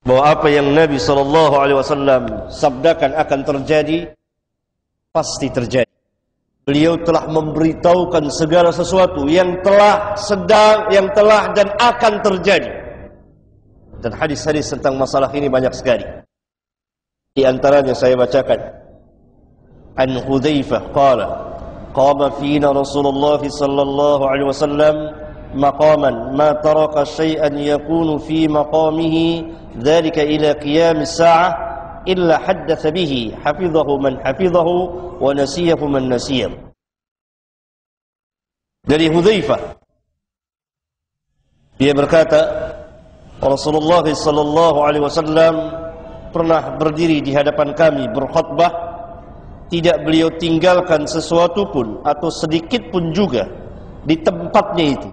bahwa apa yang Nabi SAW sabdakan akan terjadi, pasti terjadi. Beliau telah memberitahukan segala sesuatu yang telah, sedang, yang telah dan akan terjadi. Dan hadis-hadis tentang masalah ini banyak sekali. Di antaranya saya bacakan. An Hudzaifah qala qama fina Rasulullah sallallahu alaihi wasallam maqaman ma taraka syai'an yakunu fi maqamihi dzalika ila qiyamis sa'ah illa haddatsa bihi hafizahu man hafizahu wa nasiyahu man nasiyahu. Dari Hudzaifah, dia berkata, Rasulullah sallallahu alaihi wasallam pernah berdiri di hadapan kami berkhutbah, tidak beliau tinggalkan sesuatu pun atau sedikit pun juga di tempatnya itu.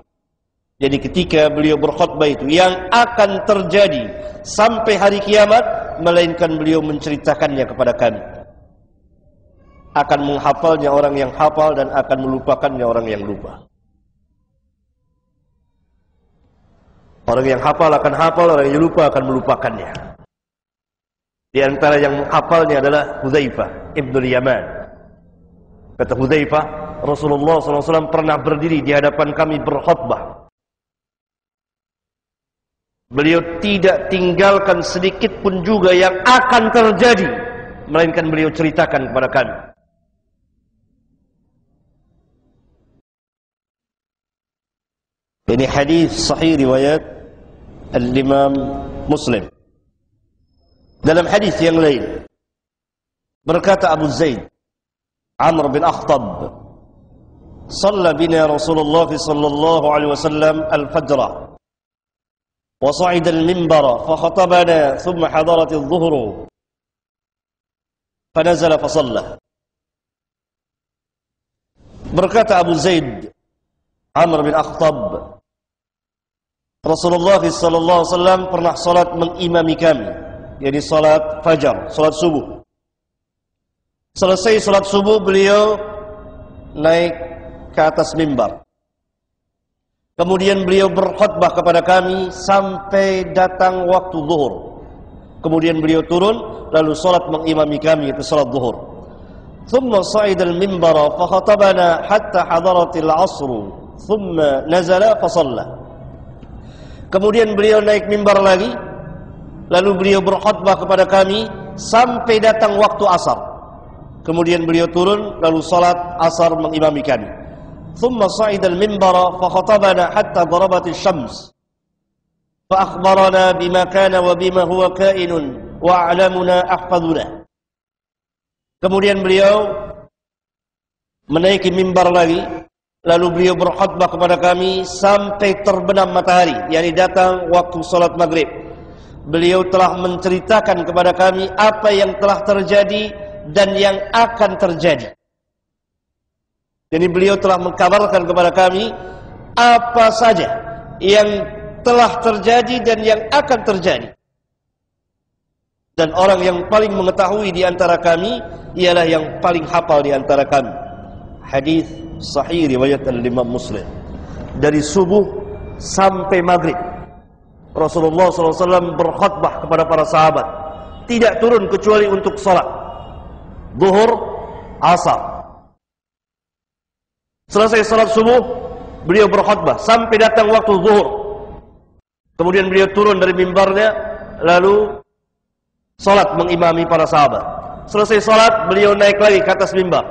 Jadi ketika beliau berkhutbah itu yang akan terjadi sampai hari kiamat, melainkan beliau menceritakannya kepada kami. Akan menghafalnya orang yang hafal dan akan melupakannya orang yang lupa. Orang yang hafal akan hafal, orang yang lupa akan melupakannya. Di antara yang menghafalnya adalah Hudzaifah Ibnul Yaman. Kata Hudzaifah, Rasulullah SAW pernah berdiri di hadapan kami berkhutbah. Beliau tidak tinggalkan sedikit pun juga yang akan terjadi, melainkan beliau ceritakan kepada kami. Ini hadis sahih riwayat Al-Imam Muslim. Dalam hadis yang lain berkata Abu Zaid Amr bin Akhtab, "Shalla bina Rasulullah sallallahu alaihi wasallam al-fajr wa sa'ida al-minbar fa khatabana thumma hadarat adh-dhuhr fa nazala fa shalla." Berkata Abu Zaid Amr bin Akhtab, Rasulullah sallallahu alaihi wasallam pernah salat mengimami kami, jadi salat fajar, salat subuh. Selesai salat subuh beliau naik ke atas mimbar. Kemudian beliau berkhutbah kepada kami sampai datang waktu zuhur. Kemudian beliau turun lalu salat mengimami kami, itu salat zuhur. Thumma sa'ida al-minbara fa khatabana hatta hadaratil 'asr, thumma nazala fa shalla. Kemudian beliau naik mimbar lagi, lalu beliau berkhutbah kepada kami sampai datang waktu asar. Kemudian beliau turun lalu salat asar mengimami kami. Thumma sa'ida al-minbara fa khatabana hatta darabatis syams. Fa akhbarana bima kana wa bima huwa kainun wa a'lamuna ahfaduna. Kemudian beliau menaiki mimbar lagi, lalu beliau berkhutbah kepada kami sampai terbenam matahari, yakni datang waktu salat maghrib. Beliau telah menceritakan kepada kami apa yang telah terjadi dan yang akan terjadi. Jadi beliau telah mengkabarkan kepada kami apa saja yang telah terjadi dan yang akan terjadi. Dan orang yang paling mengetahui di antara kami ialah yang paling hafal di antara kami. Hadis sahih riwayat Al-Imam Muslim. Dari subuh sampai maghrib Rasulullah SAW berkhutbah kepada para sahabat, tidak turun kecuali untuk salat zuhur, asar. Selesai salat subuh beliau berkhutbah sampai datang waktu zuhur. Kemudian beliau turun dari mimbarnya lalu salat mengimami para sahabat. Selesai salat beliau naik lagi ke atas mimbar,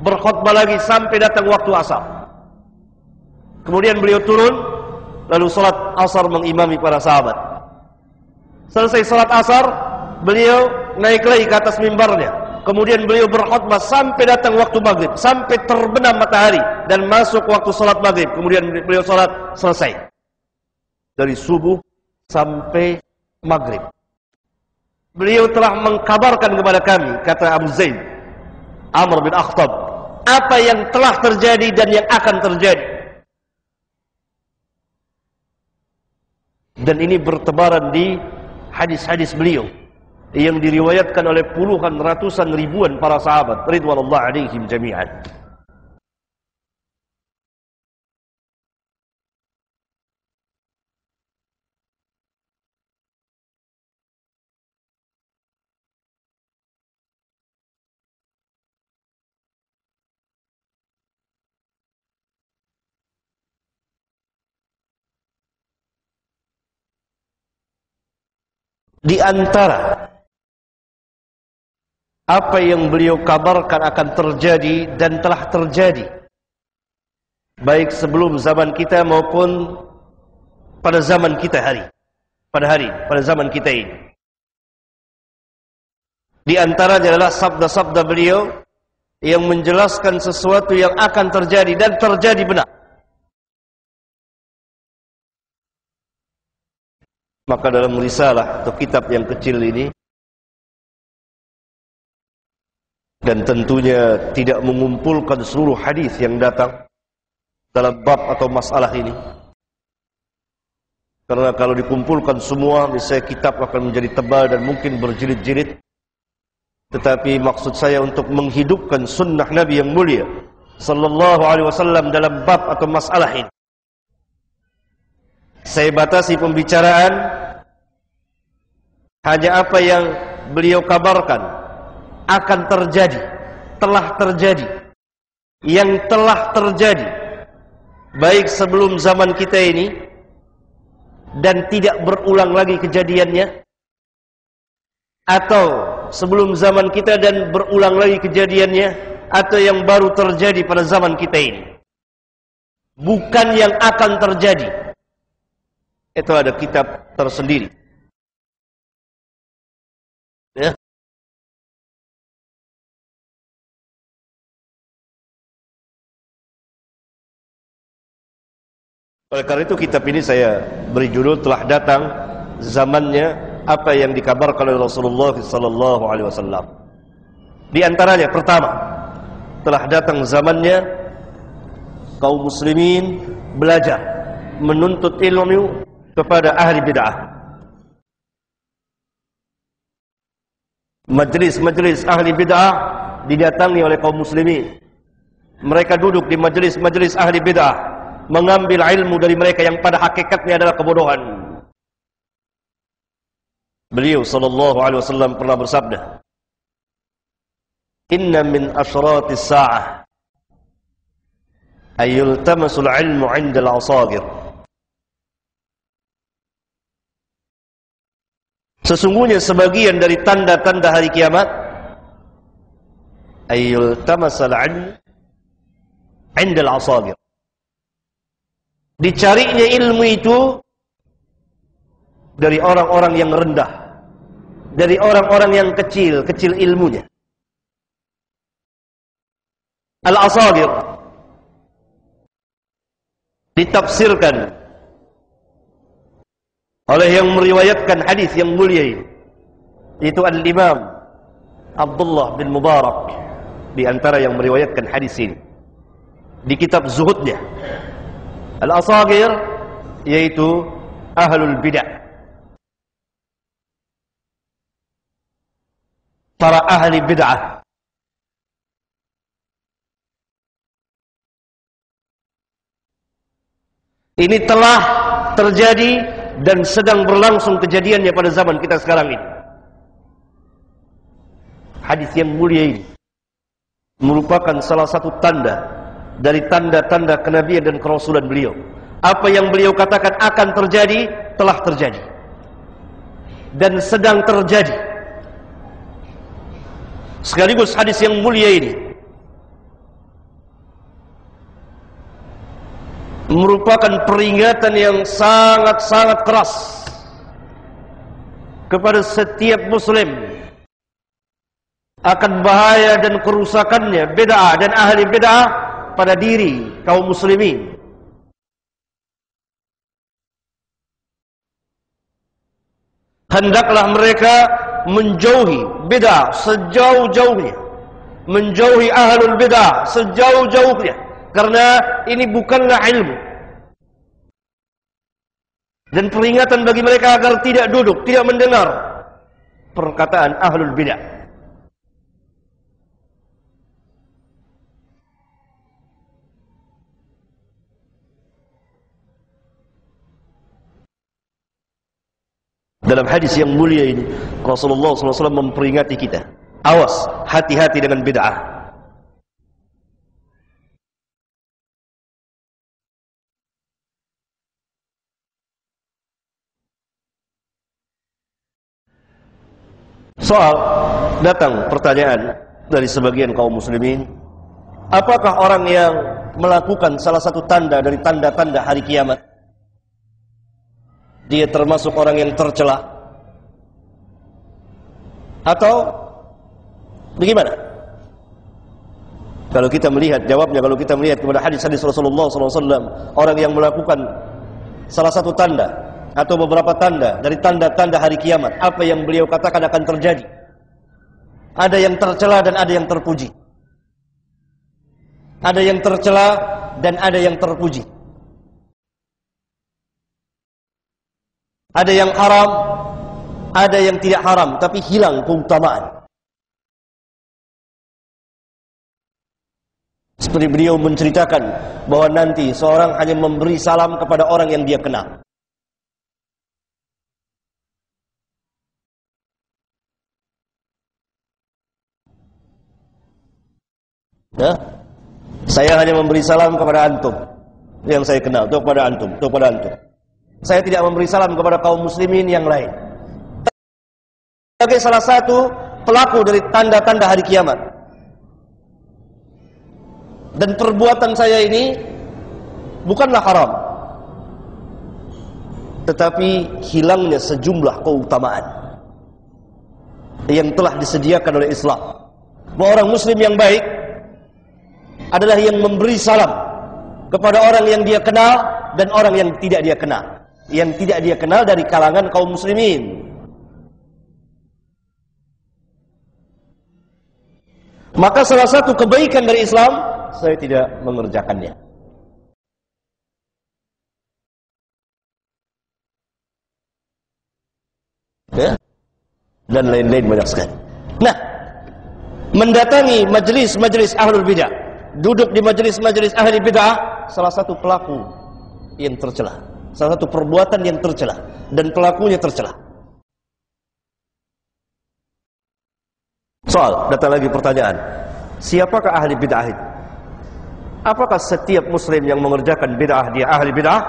berkhutbah lagi sampai datang waktu asar. Kemudian beliau turun lalu salat asar mengimami para sahabat. Selesai salat asar beliau naik lagi ke atas mimbarnya. Kemudian beliau berkhutbah sampai datang waktu maghrib, sampai terbenam matahari dan masuk waktu salat maghrib. Kemudian beliau salat selesai. Dari subuh sampai maghrib beliau telah mengkabarkan kepada kami, kata Abu Zaid Amr bin Akhtab, apa yang telah terjadi dan yang akan terjadi. Dan ini bertebaran di hadis-hadis beliau yang diriwayatkan oleh puluhan, ratusan, ribuan para sahabat ridwanullah alaihim jami'an. Di antara apa yang beliau kabarkan akan terjadi dan telah terjadi, baik sebelum zaman kita maupun pada zaman kita pada zaman kita ini. Di antaranya adalah sabda-sabda beliau yang menjelaskan sesuatu yang akan terjadi dan terjadi benar. Maka dalam risalah atau kitab yang kecil ini, dan tentunya tidak mengumpulkan seluruh hadis yang datang dalam bab atau masalah ini, karena kalau dikumpulkan semua, misalnya kitab akan menjadi tebal dan mungkin berjilid-jilid. Tetapi maksud saya untuk menghidupkan sunnah Nabi yang mulia sallallahu alaihi wasallam dalam bab atau masalah ini. Saya batasi pembicaraan hanya apa yang beliau kabarkan akan terjadi, telah terjadi, yang telah terjadi baik sebelum zaman kita ini dan tidak berulang lagi kejadiannya, atau sebelum zaman kita dan berulang lagi kejadiannya, atau yang baru terjadi pada zaman kita ini. Bukan yang akan terjadi. Itu ada kitab tersendiri. Ya. Oleh karena itu kitab ini saya beri judul telah datang zamannya apa yang dikabarkan oleh Rasulullah sallallahu alaihi wasallam. Di antaranya pertama, telah datang zamannya kaum muslimin belajar menuntut ilmu kepada ahli bid'ah. Majelis-majelis ahli bid'ah didatangi oleh kaum muslimin. Mereka duduk di majelis-majelis ahli bid'ah, mengambil ilmu dari mereka yang pada hakikatnya adalah kebodohan. Beliau sallallahu alaihi wasallam pernah bersabda, "Inna min asyratis sa'ah ayyultamasul ilmu 'inda al-asagir." Sesungguhnya sebagian dari tanda-tanda hari kiamat, ayyultamasal ilmu 'inda al-asagir. Dicarinya ilmu itu dari orang-orang yang rendah, dari orang-orang yang kecil ilmunya. Al-asagir ditafsirkan oleh yang meriwayatkan hadis yang mulia ini, yaitu Al-Imam Abdullah bin Mubarak, di antara yang meriwayatkan hadis ini di kitab zuhudnya. Al-asagir yaitu ahlul bid'ah, para ahli bid'ah. Ini telah terjadi dan sedang berlangsung kejadiannya pada zaman kita sekarang ini. Hadis yang mulia ini merupakan salah satu tanda dari tanda-tanda kenabian dan kerasulan beliau. Apa yang beliau katakan akan terjadi, telah terjadi dan sedang terjadi. Sekaligus hadis yang mulia ini merupakan peringatan yang sangat-sangat keras kepada setiap muslim akan bahaya dan kerusakannya bid'ah dan ahli bid'ah pada diri kaum muslimin. Hendaklah mereka menjauhi bid'ah sejauh-jauhnya, menjauhi ahlul bid'ah sejauh-jauhnya, karena ini bukanlah ilmu. Dan peringatan bagi mereka agar tidak duduk, tidak mendengar perkataan ahlul bid'ah. Dalam hadis yang mulia ini, Rasulullah SAW memperingati kita, awas, hati-hati dengan bid'ah. Soal datang pertanyaan dari sebagian kaum muslimin, apakah orang yang melakukan salah satu tanda dari tanda-tanda hari kiamat dia termasuk orang yang tercela atau bagaimana? Kalau kita melihat jawabnya, kalau kita melihat kepada hadis-hadis Rasulullah SAW, orang yang melakukan salah satu tanda atau beberapa tanda dari tanda-tanda hari kiamat, apa yang beliau katakan akan terjadi? Ada yang tercela dan ada yang terpuji. Ada yang tercela dan ada yang terpuji. Ada yang haram, ada yang tidak haram, tapi hilang keutamaan. Seperti beliau menceritakan bahwa nanti seorang hanya memberi salam kepada orang yang dia kenal. Ya? Saya hanya memberi salam kepada antum yang saya kenal, itu kepada antum, itu kepada antum. Saya tidak memberi salam kepada kaum muslimin yang lain. Sebagai salah satu pelaku dari tanda-tanda hari kiamat. Dan perbuatan saya ini bukanlah haram, tetapi hilangnya sejumlah keutamaan yang telah disediakan oleh Islam. Bahwa orang muslim yang baik adalah yang memberi salam kepada orang yang dia kenal dan orang yang tidak dia kenal. Yang tidak dia kenal dari kalangan kaum muslimin. Maka salah satu kebaikan dari Islam, saya tidak mengerjakannya. Ya? Dan lain-lain banyak sekali. Nah, mendatangi majelis-majelis ahlul bidah, duduk di majelis-majelis ahli bidah, salah satu pelaku yang tercela, salah satu perbuatan yang tercela, dan pelakunya tercela. Soal, datang lagi pertanyaan, siapakah ahli bid'ah itu? Apakah setiap muslim yang mengerjakan bid'ah dia ahli bid'ah?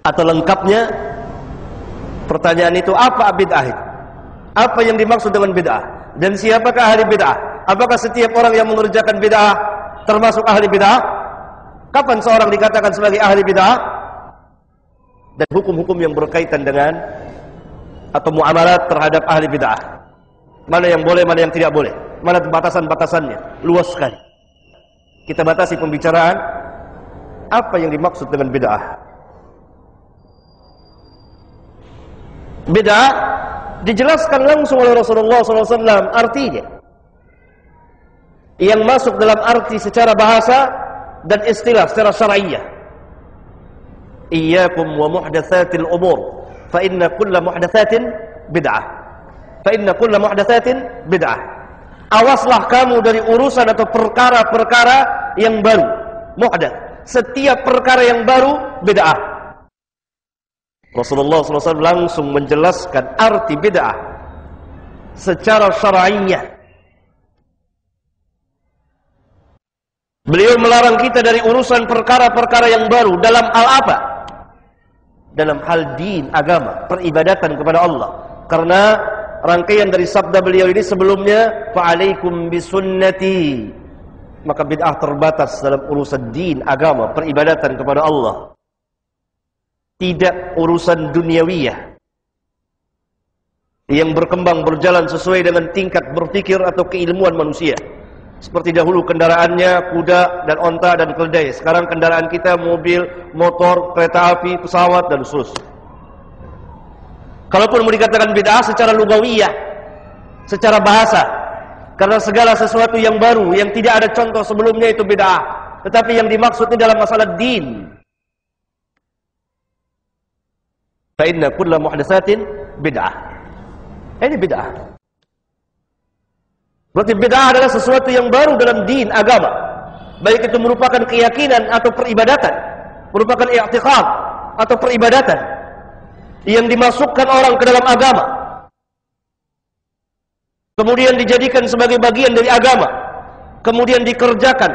Atau lengkapnya pertanyaan itu, apa bid'ah itu? Apa yang dimaksud dengan bid'ah? Dan siapakah ahli bid'ah? Apakah setiap orang yang mengerjakan bid'ah termasuk ahli bid'ah? Kapan seorang dikatakan sebagai ahli bid'ah? Dan hukum-hukum yang berkaitan dengan atau muamalat terhadap ahli bid'ah. Mana yang boleh, mana yang tidak boleh. Mana batasan-batasannya. Luas sekali. Kita batasi pembicaraan apa yang dimaksud dengan bid'ah. Bid'ah dijelaskan langsung oleh Rasulullah SAW artinya. Yang masuk dalam arti secara bahasa dan istilah secara syar'iyyah. Iyyakum wa muhdatsatil umur fa inna kulla muhdatsatin bid'ah. Fa inna kulla muhdatsatin bid'ah. Awaslah kamu dari urusan atau perkara-perkara yang baru. Muhdats. Setiap perkara yang baru bid'ah. Rasulullah SAW langsung menjelaskan arti bid'ah secara syar'iyyah. Beliau melarang kita dari urusan perkara-perkara yang baru dalam hal apa? Dalam hal din, agama, peribadatan kepada Allah. Karena rangkaian dari sabda beliau ini sebelumnya, fa'alaikum bisunnati. Maka bid'ah terbatas dalam urusan din, agama, peribadatan kepada Allah. Tidak urusan duniawiyah yang berkembang berjalan sesuai dengan tingkat berpikir atau keilmuan manusia. Seperti dahulu kendaraannya kuda dan onta dan keledai. Sekarang kendaraan kita mobil, motor, kereta api, pesawat dan seterusnya. Kalaupun mau dikatakan bid'ah secara lugawiyah, secara bahasa, karena segala sesuatu yang baru yang tidak ada contoh sebelumnya itu bid'ah. Tetapi yang dimaksudnya dalam masalah din. Fa inna kulla muhdatsatin bid'ah. Ini bid'ah. Berarti bid'ah adalah sesuatu yang baru dalam din, agama. Baik itu merupakan keyakinan atau peribadatan, merupakan i'tiqad atau peribadatan yang dimasukkan orang ke dalam agama, kemudian dijadikan sebagai bagian dari agama, kemudian dikerjakan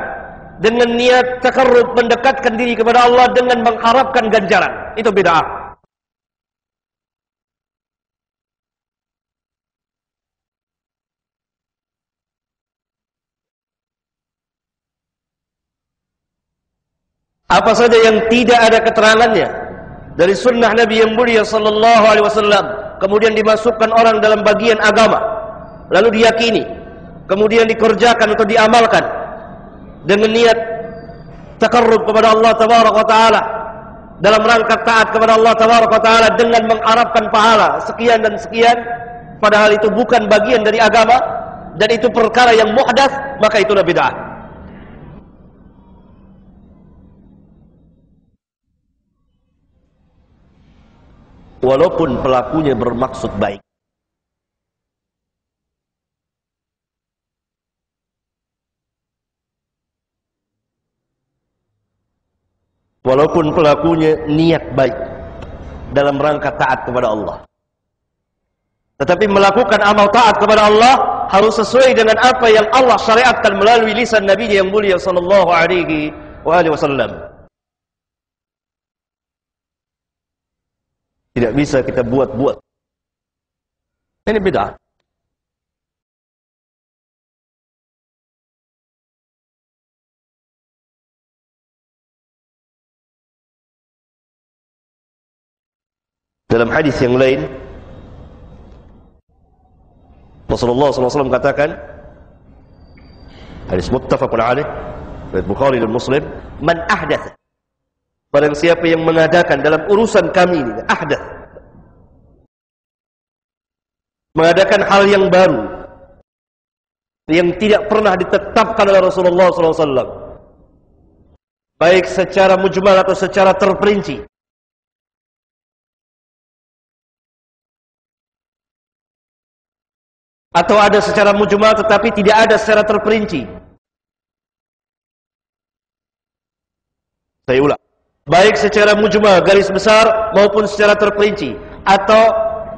dengan niat takarrub, mendekatkan diri kepada Allah dengan mengharapkan ganjaran. Itu bid'ah. apa saja yang tidak ada keterangannya dari sunnah Nabi yang mulia sallallahu alaihi wasallam, kemudian dimasukkan orang dalam bagian agama, lalu diyakini, kemudian dikerjakan atau diamalkan dengan niat takarrub kepada Allah tabaraka wa taala, dalam rangka taat kepada Allah tabaraka wa taala dengan mengharapkan pahala sekian dan sekian, padahal itu bukan bagian dari agama dan itu perkara yang muhdats, maka itulah bid'ah. Walaupun pelakunya bermaksud baik. Walaupun pelakunya niat baik dalam rangka taat kepada Allah. Tetapi melakukan amal taat kepada Allah harus sesuai dengan apa yang Allah syariatkan melalui lisan Nabi yang mulia sallallahu alaihi wasallam. Tidak bisa kita buat-buat. Ini bid'ah. Dalam hadis yang lain, Rasulullah SAW katakan, hadis muttafaqun alaih, riwayat Bukhari dan Muslim, man ahdatsa, barang siapa yang mengadakan dalam urusan kami ini, ahdath, mengadakan hal yang baru yang tidak pernah ditetapkan oleh Rasulullah SAW, baik secara mujmal atau secara terperinci, atau ada secara mujmal tetapi tidak ada secara terperinci. Saya ulang, baik secara mujmal garis besar maupun secara terperinci, atau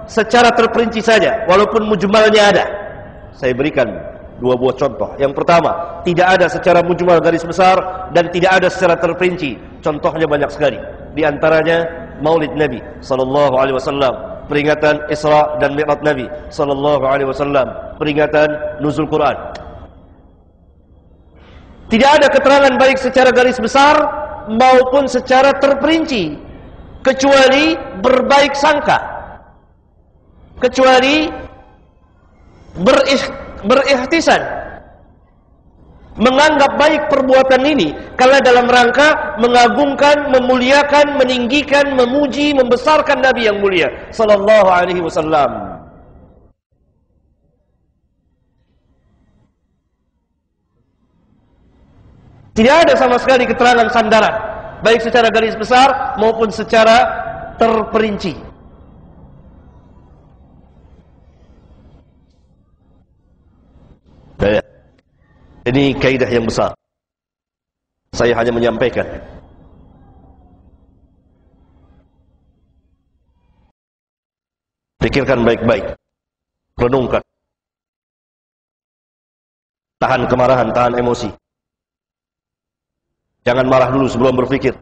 secara terperinci saja walaupun mujmalnya ada. Saya berikan dua buah contoh. Yang pertama, tidak ada secara mujmal garis besar dan tidak ada secara terperinci. Contohnya banyak sekali. Di antaranya Maulid Nabi sallallahu alaihi wasallam, peringatan Isra dan Mi'raj Nabi sallallahu alaihi wasallam, peringatan nuzul Quran. Tidak ada keterangan baik secara garis besar maupun secara terperinci, kecuali berbaik sangka, kecuali berikhtisan, menganggap baik perbuatan ini karena dalam rangka mengagungkan, memuliakan, meninggikan, memuji, membesarkan Nabi yang mulia sallallahu alaihi wasallam. Tidak ada sama sekali keterangan sandaran, baik secara garis besar maupun secara terperinci. Ini kaidah yang besar. Saya hanya menyampaikan. Pikirkan baik-baik. Renungkan. Tahan kemarahan, tahan emosi. Jangan marah dulu sebelum berpikir.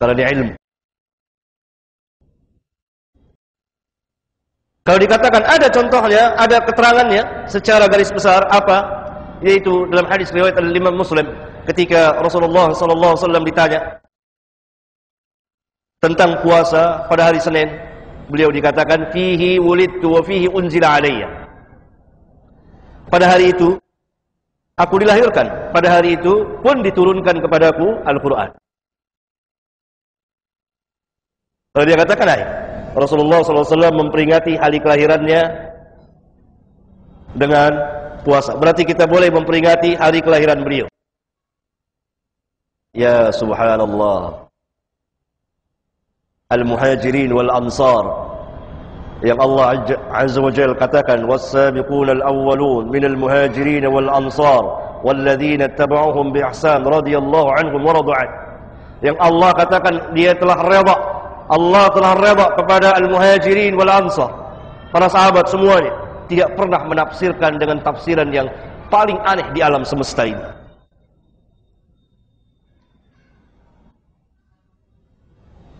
Karena ini ilmu. Kalau dikatakan ada contohnya, ada keterangannya secara garis besar, apa? Yaitu dalam hadis riwayat Al-Imam Muslim, ketika Rasulullah SAW ditanya tentang puasa pada hari Senin, beliau dikatakan, fihi wulidtu wa fihi unzila alayya. Pada hari itu aku dilahirkan, pada hari itu pun diturunkan kepadaku Al-Quran. Kalau dia katakan, Rasulullah SAW memperingati hari kelahirannya dengan puasa, berarti kita boleh memperingati hari kelahiran beliau. Ya subhanallah, Al-Muhajirin wal-Ansar yang Allah Azza wa Jalla katakan, was-sabiquna al-awwalun minal muhajirin wal-ansar walladzina ittaba'uhum bi ihsan radhiyallahu anhum wa radu an. Yang Allah katakan dia telah redha, Allah telah redha kepada al-muhajirin wal-ansar, para sahabat semuanya, tidak pernah menafsirkan dengan tafsiran yang paling aneh di alam semesta ini.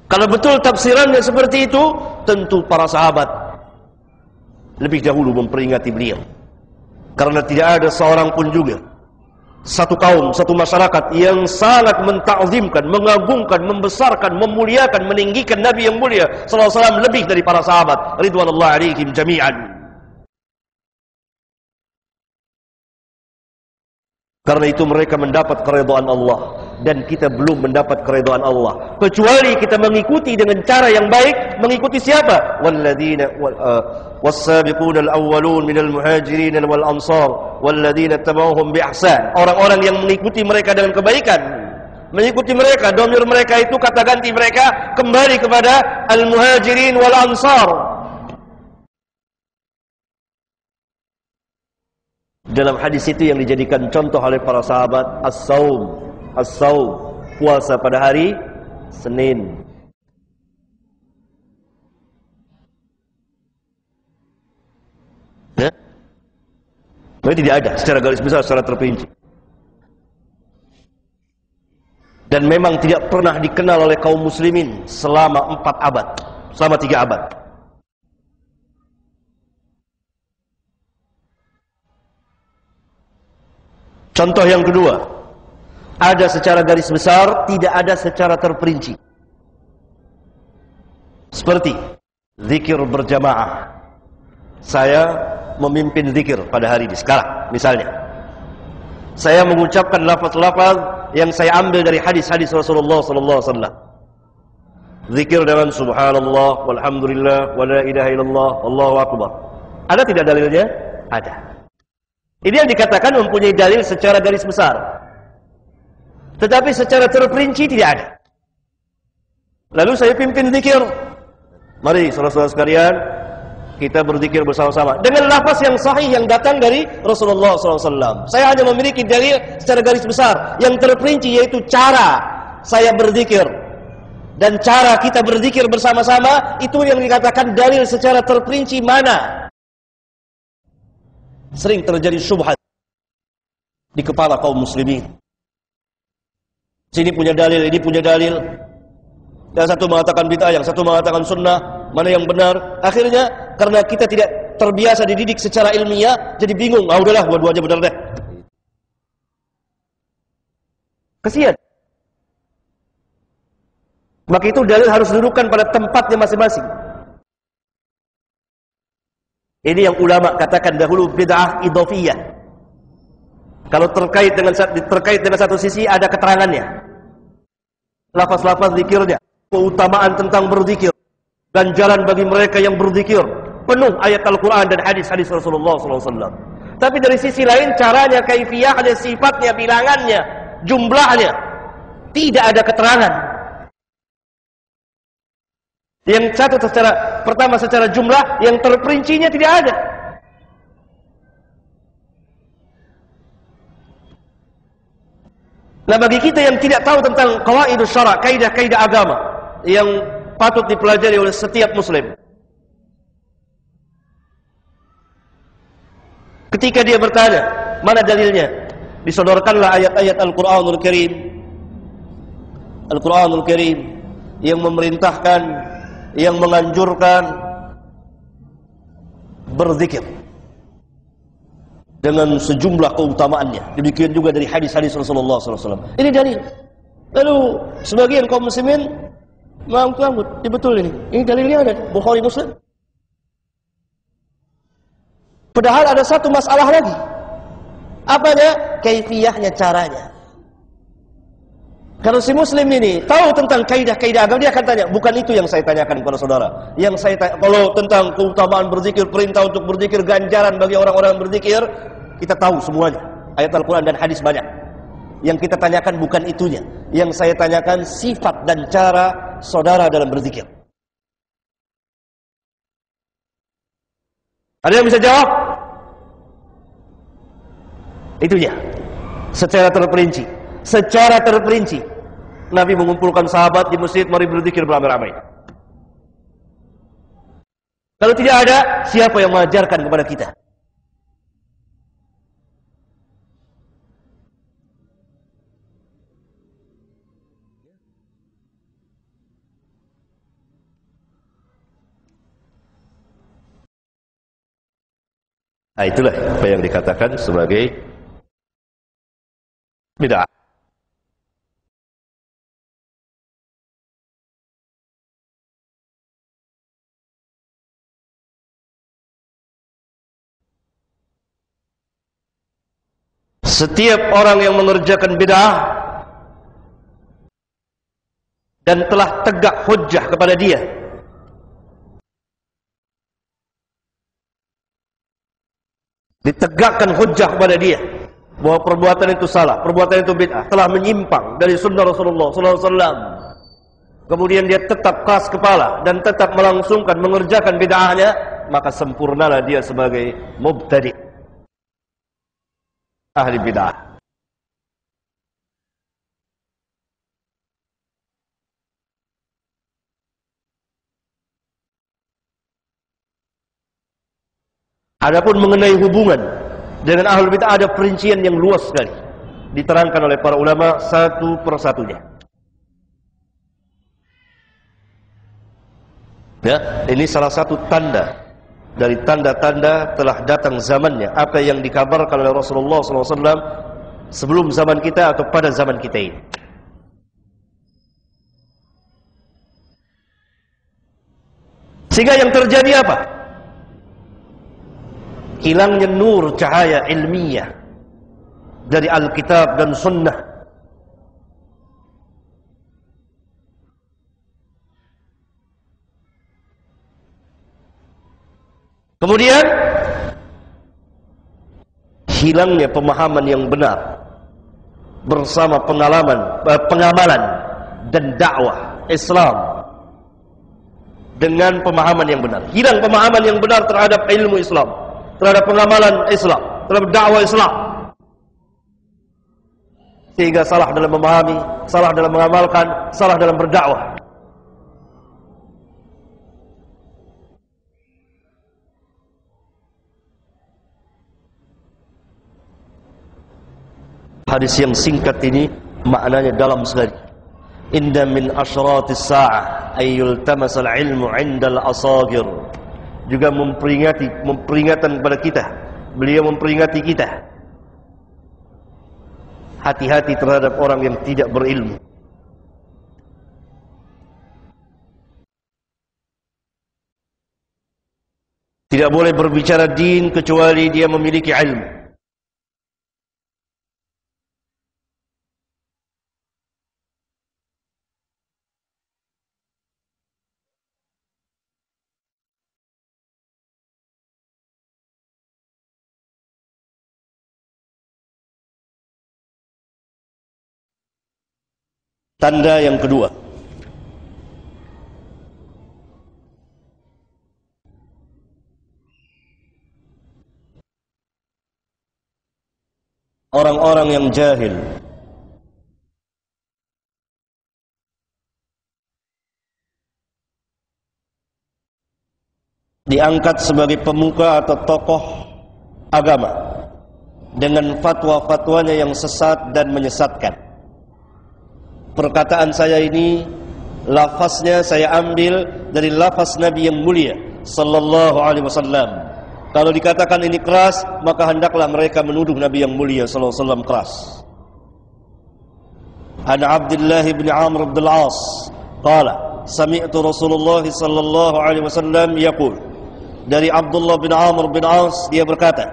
Kalau betul tafsirannya seperti itu, tentu para sahabat lebih dahulu memperingati beliau. Karena tidak ada seorang pun juga satu kaum, satu masyarakat yang sangat mentakzimkan, mengagungkan, membesarkan, memuliakan, meninggikan Nabi yang mulia sallallahu alaihi wasallam lebih dari para sahabat ridwanullah alaihim jami'an. Karena itu mereka mendapat keridhaan Allah dan kita belum mendapat keridhaan Allah kecuali kita mengikuti dengan cara yang baik. Mengikuti siapa? Walladzina was-sabiquna al-awwalun minal muhajirin wal ansar walladzina tabauhum bi ihsan. Orang-orang yang mengikuti mereka dengan kebaikan. Mengikuti mereka, dhamir mereka itu kata ganti mereka kembali kepada al-muhajirin wal ansar. Dalam hadis itu yang dijadikan contoh oleh para sahabat as-saum, puasa pada hari Senin. Ya? Tapi tidak ada secara garis besar, secara terperinci. Dan memang tidak pernah dikenal oleh kaum muslimin selama 4 abad, selama 3 abad. Contoh yang kedua, ada secara garis besar, tidak ada secara terperinci. Seperti zikir berjamaah. Saya memimpin zikir pada hari ini sekarang, misalnya. Saya mengucapkan lafaz-lafaz yang saya ambil dari hadis-hadis Rasulullah sallallahu alaihi wasallam. Zikir dengan subhanallah, walhamdulillah, wala ilaha illallah, wallahu akbar. Ada tidak dalilnya? Ada. Ini yang dikatakan mempunyai dalil secara garis besar. Tetapi secara terperinci tidak ada. Lalu saya pimpin zikir. Mari saudara-saudara sekalian, kita berzikir bersama-sama dengan lafaz yang sahih yang datang dari Rasulullah SAW. Saya hanya memiliki dalil secara garis besar. Yang terperinci yaitu cara saya berzikir. Dan cara kita berzikir bersama-sama, itu yang dikatakan dalil secara terperinci mana. Sering terjadi syubhat di kepala kaum muslimin. Sini punya dalil, ini punya dalil. Yang satu mengatakan bid'ah, yang satu mengatakan sunnah. Mana yang benar? Akhirnya karena kita tidak terbiasa dididik secara ilmiah, jadi bingung. Ah udahlah, dua-duanya benar deh. Kasihan. Maka itu dalil harus dudukkan pada tempatnya masing-masing. Ini yang ulama katakan dahulu bid'ah idhofiyah. Kalau terkait dengan satu sisi ada keterangannya. Lafaz-lafaz zikirnya, keutamaan tentang berzikir, ganjaran bagi mereka yang berzikir, penuh ayat Al-Qur'an dan hadis-hadis Rasulullah SAW. Tapi dari sisi lain caranya, kaifiyahnya, sifatnya, bilangannya, jumlahnya tidak ada keterangan. Yang satu pertama secara jumlah, yang terperincinya tidak ada. Nah, bagi kita yang tidak tahu tentang qawaidus syara', kaidah-kaidah agama yang patut dipelajari oleh setiap muslim. Ketika dia bertanya, mana dalilnya? Disodorkanlah ayat-ayat Al-Qur'anul Karim. Al-Qur'anul Karim yang memerintahkan, yang menganjurkan berzikir dengan sejumlah keutamaannya. Demikian juga dari hadis-hadis Rasulullah SAW. Ini dalil. Lalu sebagian kaum muslimin menganggap betul ini. Ini dalilnya ada Bukhari Muslim. Padahal ada satu masalah lagi. Apanya? Kaifiyahnya, caranya. Kalau si muslim ini tahu tentang kaidah-kaidah agama, dia akan tanya, bukan itu yang saya tanyakan kepada saudara. Yang saya tanya, kalau tentang keutamaan berzikir, perintah untuk berzikir, ganjaran bagi orang-orang yang berzikir, kita tahu semuanya. Ayat Al-Quran dan hadis banyak. Yang kita tanyakan bukan itunya. Yang saya tanyakan sifat dan cara saudara dalam berzikir. Ada yang bisa jawab? Itunya. Secara terperinci. Secara terperinci. Nabi mengumpulkan sahabat di masjid, mari berzikir beramai-ramai. Kalau tidak ada, siapa yang mengajarkan kepada kita? Nah, itulah apa yang dikatakan sebagai bid'ah. Setiap orang yang mengerjakan bid'ah dan telah tegak hujjah kepada dia, ditegakkan hujjah kepada dia bahwa perbuatan itu salah, perbuatan itu bid'ah, telah menyimpang dari sunnah Rasulullah SAW, kemudian dia tetap keras kepala dan tetap melangsungkan mengerjakan bid'ahnya, maka sempurnalah dia sebagai mubtadi', ahli bid'ah. Adapun mengenai hubungan dengan ahlul bid'ah ada perincian yang luas sekali, diterangkan oleh para ulama satu persatunya. Ya, ini salah satu tanda dari tanda-tanda telah datang zamannya, apa yang dikabarkan oleh Rasulullah SAW sebelum zaman kita atau pada zaman kita ini. Sehingga yang terjadi apa? Hilangnya nur cahaya ilmiah dari Alkitab dan Sunnah. Kemudian hilangnya pemahaman yang benar bersama pengamalan dan dakwah Islam dengan pemahaman yang benar. Hilang pemahaman yang benar terhadap ilmu Islam, terhadap pengamalan Islam, terhadap dakwah Islam, sehingga salah dalam memahami, salah dalam mengamalkan, salah dalam berdakwah. Hadis yang singkat ini maknanya dalam sekali. Inna min asyratis sa'ah ayyul tamasal ilmu 'indal asagir. Juga memperingatkan kepada kita. Beliau memperingati kita, hati-hati terhadap orang yang tidak berilmu. Tidak boleh berbicara din kecuali dia memiliki ilmu. Tanda yang kedua, orang-orang yang jahil diangkat sebagai pemuka atau tokoh agama dengan fatwa-fatwanya yang sesat dan menyesatkan. Perkataan saya ini, lafaznya saya ambil dari lafaz Nabi yang mulia sallallahu alaihi wasallam. Kalau dikatakan ini keras, maka hendaklah mereka menuduh Nabi yang mulia sallallahu alaihi wasallam keras. An Abdullah bin Amr bin Al-As qala sami'tu Rasulullah sallallahu alaihi wasallam yaqul. Dari Abdullah bin Amr bin Al-As, dia berkata,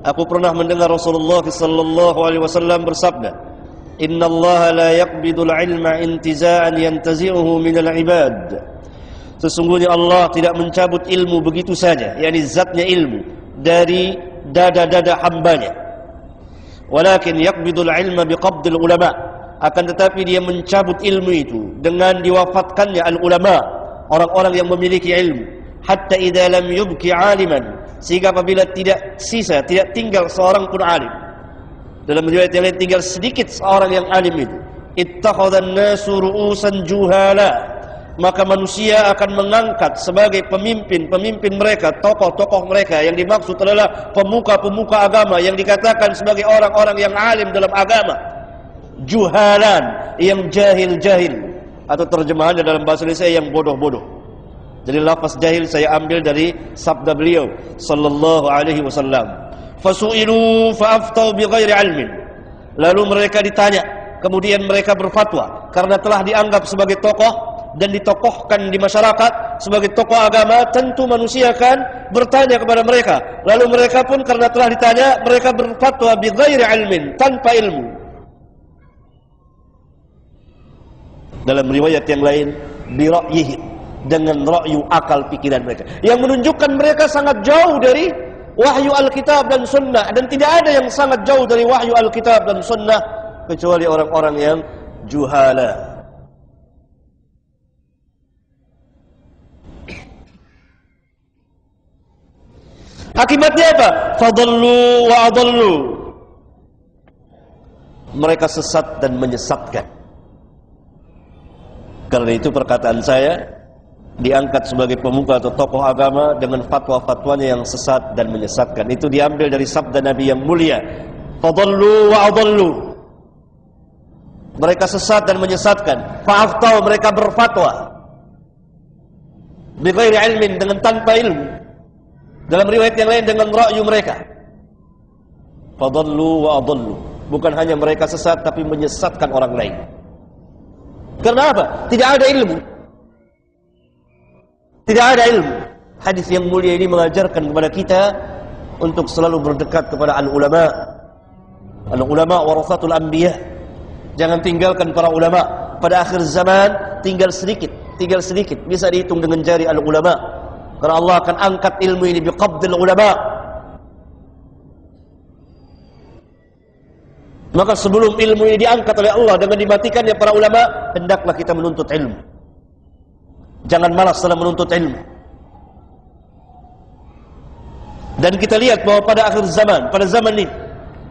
aku pernah mendengar Rasulullah sallallahu alaihi wasallam bersabda, Inna Allah la yaqbidul ilma intiza'an yantazi'uhu minal ibad. Sesungguhnya Allah tidak mencabut ilmu begitu saja, yakni zatnya ilmu, dari dada-dada hambanya. Walakin yaqbidul ilma biqabdil ulama. Akan tetapi dia mencabut ilmu itu dengan diwafatkannya al-ulama, orang-orang yang memiliki ilmu. Hatta idza lam yubki 'aliman, sehingga apabila tidak sisa, tidak tinggal seorang pun alim. Dalam riwayat yang lain tinggal sedikit seorang yang alim itu. Ittakhadhan nasu ru'usan juhala. Maka manusia akan mengangkat sebagai pemimpin mereka, tokoh-tokoh mereka yang dimaksud adalah pemuka-pemuka agama yang dikatakan sebagai orang-orang yang alim dalam agama. Juhalan, yang jahil-jahil, atau terjemahannya dalam bahasa Indonesia yang bodoh-bodoh. Jadi lafaz jahil saya ambil dari sabda beliau sallallahu alaihi wasallam. Fasu'ilu fa'aftau bighairi ilmin. Lalu mereka ditanya, kemudian mereka berfatwa karena telah dianggap sebagai tokoh dan ditokohkan di masyarakat sebagai tokoh agama. Tentu manusia akan bertanya kepada mereka. Lalu mereka pun karena telah ditanya, mereka berfatwa bighairi ilmin, tanpa ilmu. Dalam riwayat yang lain, bira'yihi, dengan ra'yu akal pikiran mereka, yang menunjukkan mereka sangat jauh dari wahyu Alkitab dan Sunnah. Dan tidak ada yang sangat jauh dari wahyu Alkitab dan Sunnah kecuali orang-orang yang juhala. Akibatnya apa? Fadallu wa adallu. Mereka sesat dan menyesatkan. Karena itu perkataan saya diangkat sebagai pemuka atau tokoh agama dengan fatwa-fatwanya yang sesat dan menyesatkan. Itu diambil dari sabda Nabi yang mulia, fadallu wa adallu. Mereka sesat dan menyesatkan. Fa'aftau, mereka berfatwa bighairi ilmin, dengan tanpa ilmu. Dalam riwayat yang lain dengan ra'yu mereka. Fadallu wa adallu. Bukan hanya mereka sesat, tapi menyesatkan orang lain. Karena apa? Tidak ada ilmu. Tidak ada ilmu. Hadis yang mulia ini mengajarkan kepada kita untuk selalu berdekat kepada al-ulama. Al-ulama warathatul anbiya. Jangan tinggalkan para ulama. Pada akhir zaman tinggal sedikit, bisa dihitung dengan jari al-ulama. Karena Allah akan angkat ilmu ini biqabdil ulama. Maka sebelum ilmu ini diangkat oleh Allah dengan dimatikannya para ulama, hendaklah kita menuntut ilmu. Jangan malas dalam menuntut ilmu. Dan kita lihat bahwa pada akhir zaman, pada zaman ini,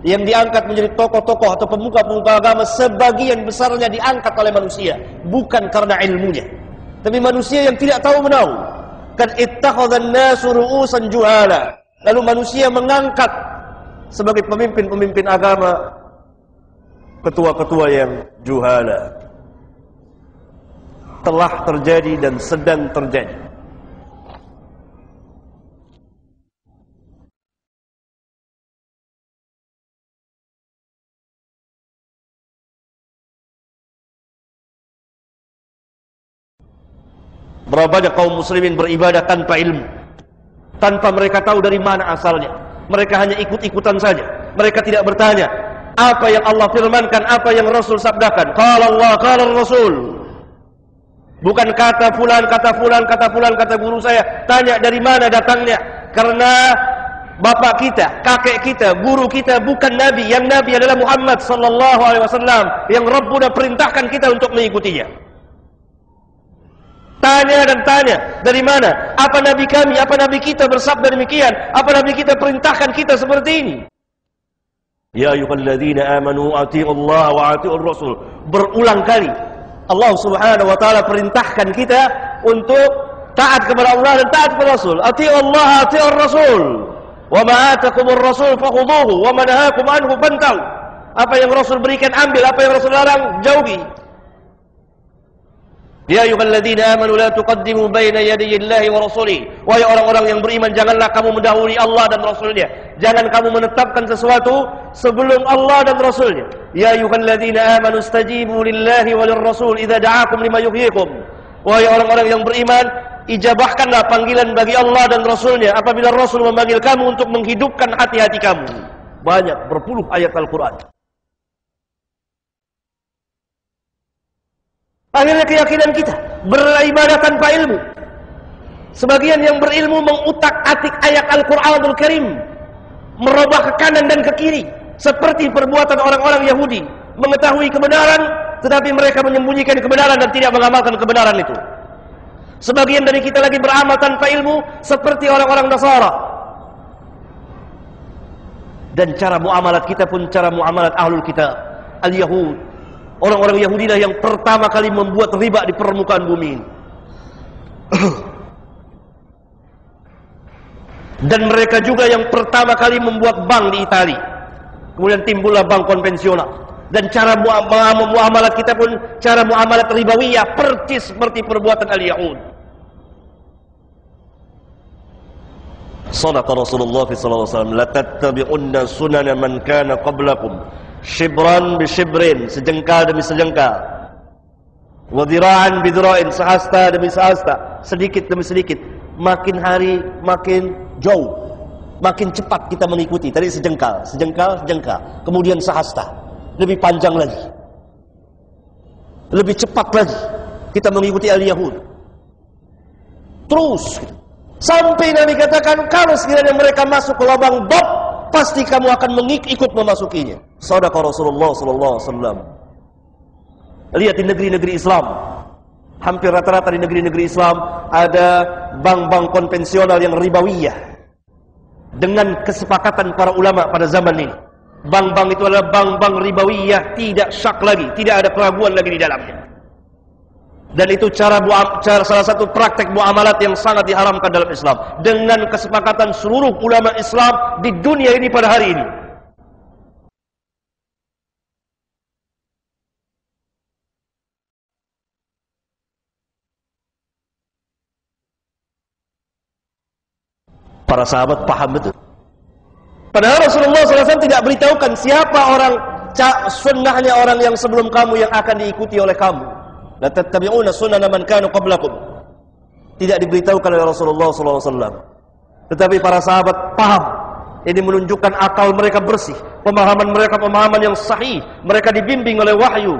yang diangkat menjadi tokoh-tokoh atau pemuka-pemuka agama, sebagian besarnya diangkat oleh manusia, bukan karena ilmunya, tapi manusia yang tidak tahu menahu. Kan ittakhadhan nasu ru'usan juhala. Lalu manusia mengangkat sebagai pemimpin-pemimpin agama ketua-ketua yang juhala. Telah terjadi dan sedang terjadi. Berapa banyak kaum muslimin beribadah tanpa ilmu, tanpa mereka tahu dari mana asalnya. Mereka hanya ikut-ikutan saja. Mereka tidak bertanya apa yang Allah firmankan, apa yang Rasul sabdakan. Qala Allah, qala Rasul. Bukan kata fulan, kata fulan, kata fulan, kata guru saya. Tanya dari mana datangnya. Karena bapak kita, kakek kita, guru kita bukan Nabi. Yang Nabi adalah Muhammad sallallahu alaihi wasallam, yang Rabbuna perintahkan kita untuk mengikutinya. Tanya dan tanya, dari mana? Apa Nabi kami, apa Nabi kita bersabda demikian? Apa Nabi kita perintahkan kita seperti ini? Ya ayyuhalladzina amanu atii'ullaha wa atii'ur rasul. Berulang kali Allah Subhanahu wa taala perintahkan kita untuk taat kepada Allah dan taat kepada Rasul. Atii'ullaha atii'ur rasul. Wa ma atakumur rasul fakhudhuhu wa ma nahakum anhu fantahu. Apa yang Rasul berikan ambil, apa yang Rasul larang jauhi. Ya ayyuhalladzina amanu la tuqaddimu baina yadayillahi wa rasulih. Wahai orang-orang yang beriman, janganlah kamu mendahului Allah dan Rasulnya. Jangan kamu menetapkan sesuatu sebelum Allah dan Rasulnya. Ya ayyuhalladzina amanu istajibu lillahi wa lirrasul idza da'akum lima yuhyikum. Wahai orang-orang yang beriman, ijabahkanlah panggilan bagi Allah dan Rasulnya apabila Rasul memanggil kamu untuk menghidupkan hati-hati kamu. Banyak, berpuluh ayat Al-Quran. Akhirnya keyakinan kita beribadah tanpa ilmu. Sebagian yang berilmu mengutak-atik ayat Al-Quranul Karim, merubah ke kanan dan ke kiri, seperti perbuatan orang-orang Yahudi. Mengetahui kebenaran, tetapi mereka menyembunyikan kebenaran dan tidak mengamalkan kebenaran itu. Sebagian dari kita lagi beramal tanpa ilmu, seperti orang-orang Nasara. Dan cara muamalat kita pun cara muamalat ahlul kitab, al-Yahud. Orang-orang Yahudi lah yang pertama kali membuat riba di permukaan bumi. Dan mereka juga yang pertama kali membuat bank di Italia. Kemudian timbullah bank konvensional. Dan cara muamalat kita pun cara muamalat ribawiyah, percis seperti perbuatan al-Yahud. Shadaqa Rasulullah sallallahu alaihi wasallam, la tattabi'unna sunana man kana qablakum Shibran bi shibrin, sejengkal demi sejengkal. Wa dhira'an bi dhira'in, sehasta demi sehasta, sedikit demi sedikit. Makin hari makin jauh, makin cepat kita mengikuti. Tadi sejengkal, sejengkal, sejengkal, kemudian sehasta, lebih panjang lagi, lebih cepat lagi kita mengikuti al-Yahud. Terus sampai Nabi katakan, kalau sekiranya mereka masuk ke lubang bab, pasti kamu akan ikut memasukinya. Shadaqa Rasulullah sallallahu alaihi wasallam. Lihat di negeri-negeri Islam, hampir rata-rata di negeri-negeri Islam ada bank-bank konvensional yang ribawiyah. Dengan kesepakatan para ulama pada zaman ini, bank-bank itu adalah bank-bank ribawiyah, tidak syak lagi, tidak ada keraguan lagi di dalamnya. Dan itu cara salah satu praktek muamalat yang sangat diharamkan dalam Islam, dengan kesepakatan seluruh ulama Islam di dunia ini pada hari ini. Para sahabat paham betul. Padahal Rasulullah SAW tidak beritahukan siapa orang sunnahnya orang yang sebelum kamu yang akan diikuti oleh kamu. La tattabi'una sunana man kanu qablakum. Tidak diberitahukan oleh Rasulullah SAW. Tetapi para sahabat paham. Ini menunjukkan akal mereka bersih, pemahaman mereka pemahaman yang sahih. Mereka dibimbing oleh wahyu,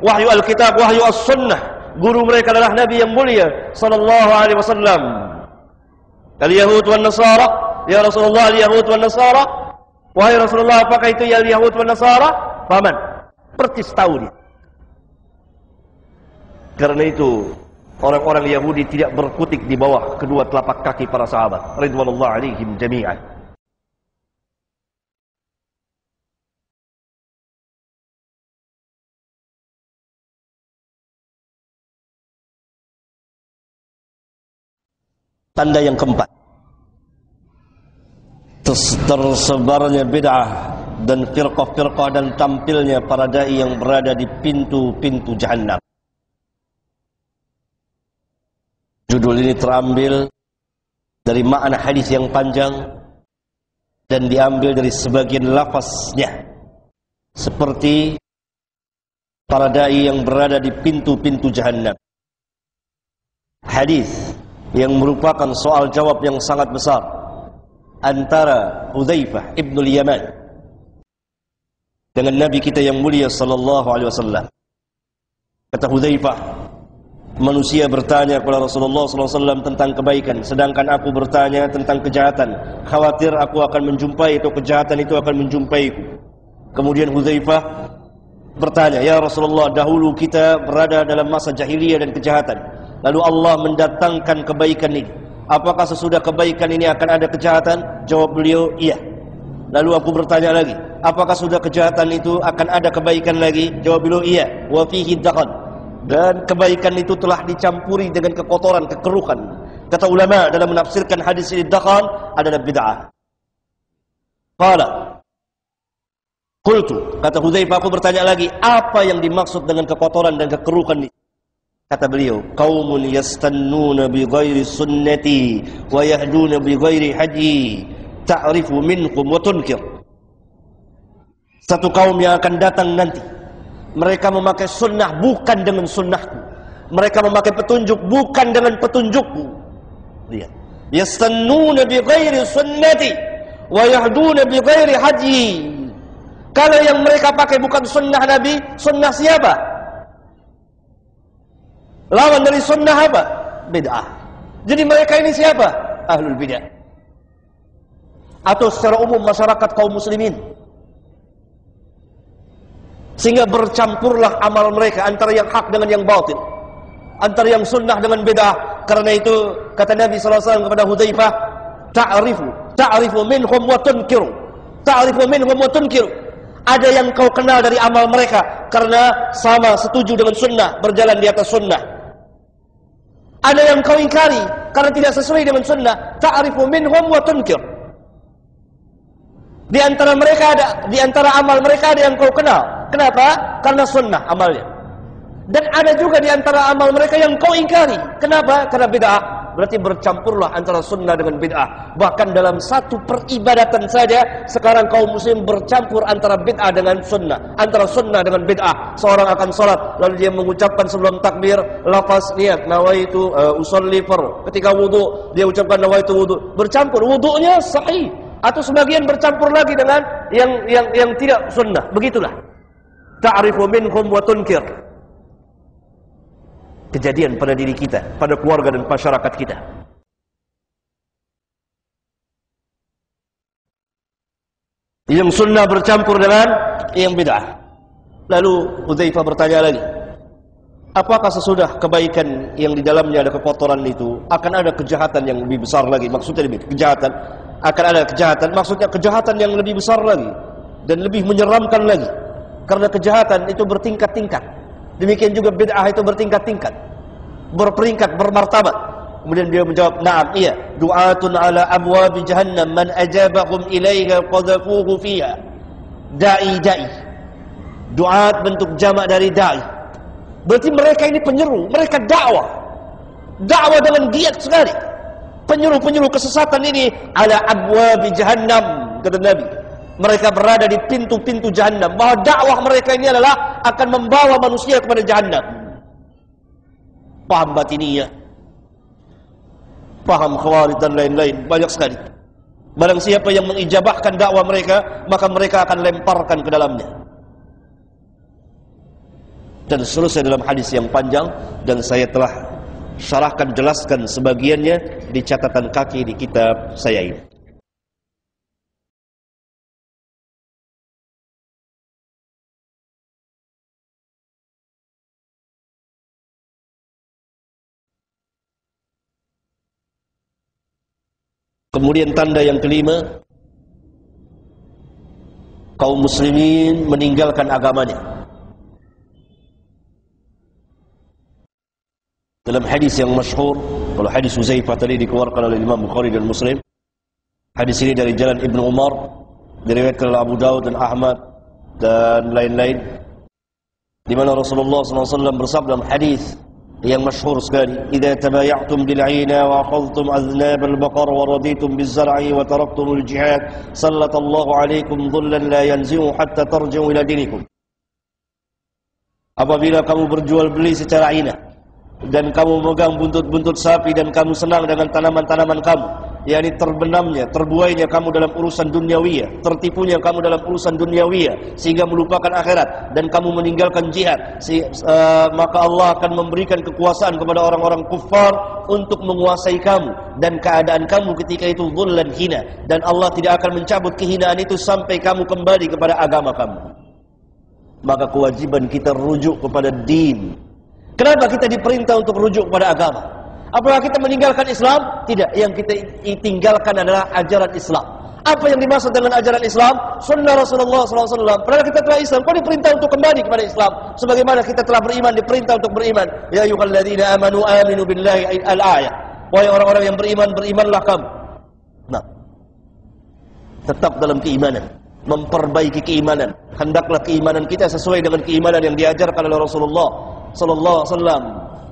wahyu Alkitab, wahyu As-Sunnah. Guru mereka adalah Nabi yang mulia sallallahu alaihi wasallam. Al-Yahud wan Nasara, ya Rasulullah, al-Yahud wan Nasara. Wahai Rasulullah, apakah itu ya al-Yahud wan Nasara? Paman, persis tahu dia. Karena itu orang-orang Yahudi tidak berkutik di bawah kedua telapak kaki para sahabat ridwanullah alaihim jami'an. Tanda yang keempat, tersebarnya bid'ah dan firqah-firqah dan tampilnya para dai yang berada di pintu-pintu jahannam. Judul ini terambil dari makna hadis yang panjang dan diambil dari sebagian lafaznya, seperti para dai yang berada di pintu-pintu jahannam. Hadis yang merupakan soal jawab yang sangat besar antara Hudzaifah ibnul Yaman dengan Nabi kita yang mulia sallallahu alaihi wasallam. Kata Hudzaifah, manusia bertanya kepada Rasulullah SAW tentang kebaikan, sedangkan aku bertanya tentang kejahatan. Khawatir aku akan menjumpai atau kejahatan itu akan menjumpaiku. Kemudian Hudzaifah bertanya, ya Rasulullah, dahulu kita berada dalam masa jahiliyah dan kejahatan, lalu Allah mendatangkan kebaikan ini. Apakah sesudah kebaikan ini akan ada kejahatan? Jawab beliau, iya. Lalu aku bertanya lagi, apakah sudah kejahatan itu akan ada kebaikan lagi? Jawab beliau, iya. Wa fihi dakhan. Dan kebaikan itu telah dicampuri dengan kekotoran, kekeruhan. Kata ulama dalam menafsirkan hadis ini, dakhan adalah bid'ah. Qala, qultu, kata Hudzaifah, aku bertanya lagi, apa yang dimaksud dengan kekotoran dan kekeruhan ini? Kata beliau, qaumun yastannuna bi ghairi sunnati wa yahduna bi ghairi haji ta'rifu minhum wa tunkir. Satu kaum yang akan datang nanti, mereka memakai sunnah bukan dengan sunnahku. Mereka memakai petunjuk bukan dengan petunjukku. Lihat. Yastannuna bi ghairi sunnati wa yahduna bi ghairi haji. Kalau yang mereka pakai bukan sunnah Nabi, sunnah siapa? Lawan dari sunnah apa? Bid'ah. Jadi mereka ini siapa? Ahlul bid'ah. Atau secara umum masyarakat kaum muslimin. Sehingga bercampurlah amal mereka antara yang hak dengan yang batil, antara yang sunnah dengan bid'ah. Karena itu kata Nabi SAW kepada Hudzaifah, ta'rifu minhum wa tunkiru. Ta'rifu minhum wa tunkiru. Ada yang kau kenal dari amal mereka karena sama, setuju dengan sunnah, berjalan di atas sunnah. Ada yang kau ingkari karena tidak sesuai dengan sunnah. Ta'rifu minhum wa tunkir. Di antara mereka ada, di antara amal mereka ada yang kau kenal. Kenapa? Karena sunnah amalnya. Dan ada juga di antara amal mereka yang kau ingkari. Kenapa? Karena bid'ah. berarti bercampurlah antara sunnah dengan bid'ah. Bahkan dalam satu peribadatan saja, sekarang kaum muslim bercampur antara bid'ah dengan sunnah, antara sunnah dengan bid'ah. Seorang akan sholat, lalu dia mengucapkan sebelum takbir, lafaz niat, nawaitu usolli far. Ketika wudu, dia ucapkan nawaitu wudu. Bercampur, wudunya sahih. Atau sebagian bercampur lagi dengan yang tidak sunnah. Begitulah. Ta'rifu minhum wa tunkir. Kejadian pada diri kita, pada keluarga dan masyarakat kita. Yang sunnah bercampur dengan yang bid'ah. Lalu Hudzaifah bertanya lagi, apakah sesudah kebaikan yang di dalamnya ada kekotoran itu akan ada kejahatan yang lebih besar lagi? Maksudnya lebih kejahatan, akan ada kejahatan, maksudnya kejahatan yang lebih besar lagi dan lebih menyeramkan lagi. Karena kejahatan itu bertingkat-tingkat. Demikian juga bid'ah itu bertingkat-tingkat, berperingkat, bermartabat. Kemudian dia menjawab, "Na'am, iya. Du'atun ala abwabi jahannam man ajabahum ilaiha qadhafuhu fiha." Da'i. Du'at bentuk jamak dari da'i. Berarti mereka ini penyeru, mereka dakwah. Dakwah dengan giat sekali. Penyuruh-penyuruh kesesatan ini ala abwabi jahannam, kata Nabi. Mereka berada di pintu-pintu jahannam. Bahwa dakwah mereka ini adalah akan membawa manusia kepada jahannam. Paham batiniyah, paham khawarij dan lain-lain, banyak sekali. Barang siapa yang mengijabahkan dakwah mereka, maka mereka akan lemparkan ke dalamnya. Dan seterusnya dalam hadis yang panjang, dan saya telah syarahkan, jelaskan sebagiannya di catatan kaki di kitab saya ini. Kemudian tanda yang kelima, kaum muslimin meninggalkan agamanya. Dalam hadis yang masyhur, kalau hadis Hudzaifah tadi dikeluarkan oleh Imam Bukhari dan Muslim, hadis ini dari jalan Ibnu Umar, diriwayatkan oleh Abu Daud dan Ahmad dan lain-lain, di mana Rasulullah SAW bersabda dalam hadis yang masyhur sekali, "Idza tabaya'tum bil 'ina wa akhadhtum aznab al-baqar wa raditum biz-zar'i wa taraktum al-jihad, sallallahu 'alaikum dhullan la yanzi'u hatta tarji'u ila dinikum." Apabila kamu berjual beli secara ina dan kamu memegang buntut-buntut sapi dan kamu senang dengan tanaman-tanaman kamu, yakni terbenamnya, terbuainya kamu dalam urusan duniawiyah, tertipunya kamu dalam urusan duniawiyah sehingga melupakan akhirat, dan kamu meninggalkan jihad, maka Allah akan memberikan kekuasaan kepada orang-orang kufar untuk menguasai kamu, dan keadaan kamu ketika itu dhullan, hina, dan Allah tidak akan mencabut kehinaan itu sampai kamu kembali kepada agama kamu. Maka kewajiban kita rujuk kepada din. Kenapa kita diperintah untuk rujuk kepada agama? Apakah kita meninggalkan Islam? Tidak. Yang kita tinggalkan adalah ajaran Islam. Apa yang dimaksud dengan ajaran Islam? Sunnah Rasulullah SAW. Padahal kita telah Islam, kau diperintah untuk kembali kepada Islam. Sebagaimana kita telah beriman, diperintah untuk beriman. Ya ayyuhalladzina amanu aminu billahi al-ayah. Wahai orang-orang yang beriman, berimanlah kamu. Nah, tetap dalam keimanan, memperbaiki keimanan. Hendaklah keimanan kita sesuai dengan keimanan yang diajarkan oleh Rasulullah sallallahu alaihi wasallam,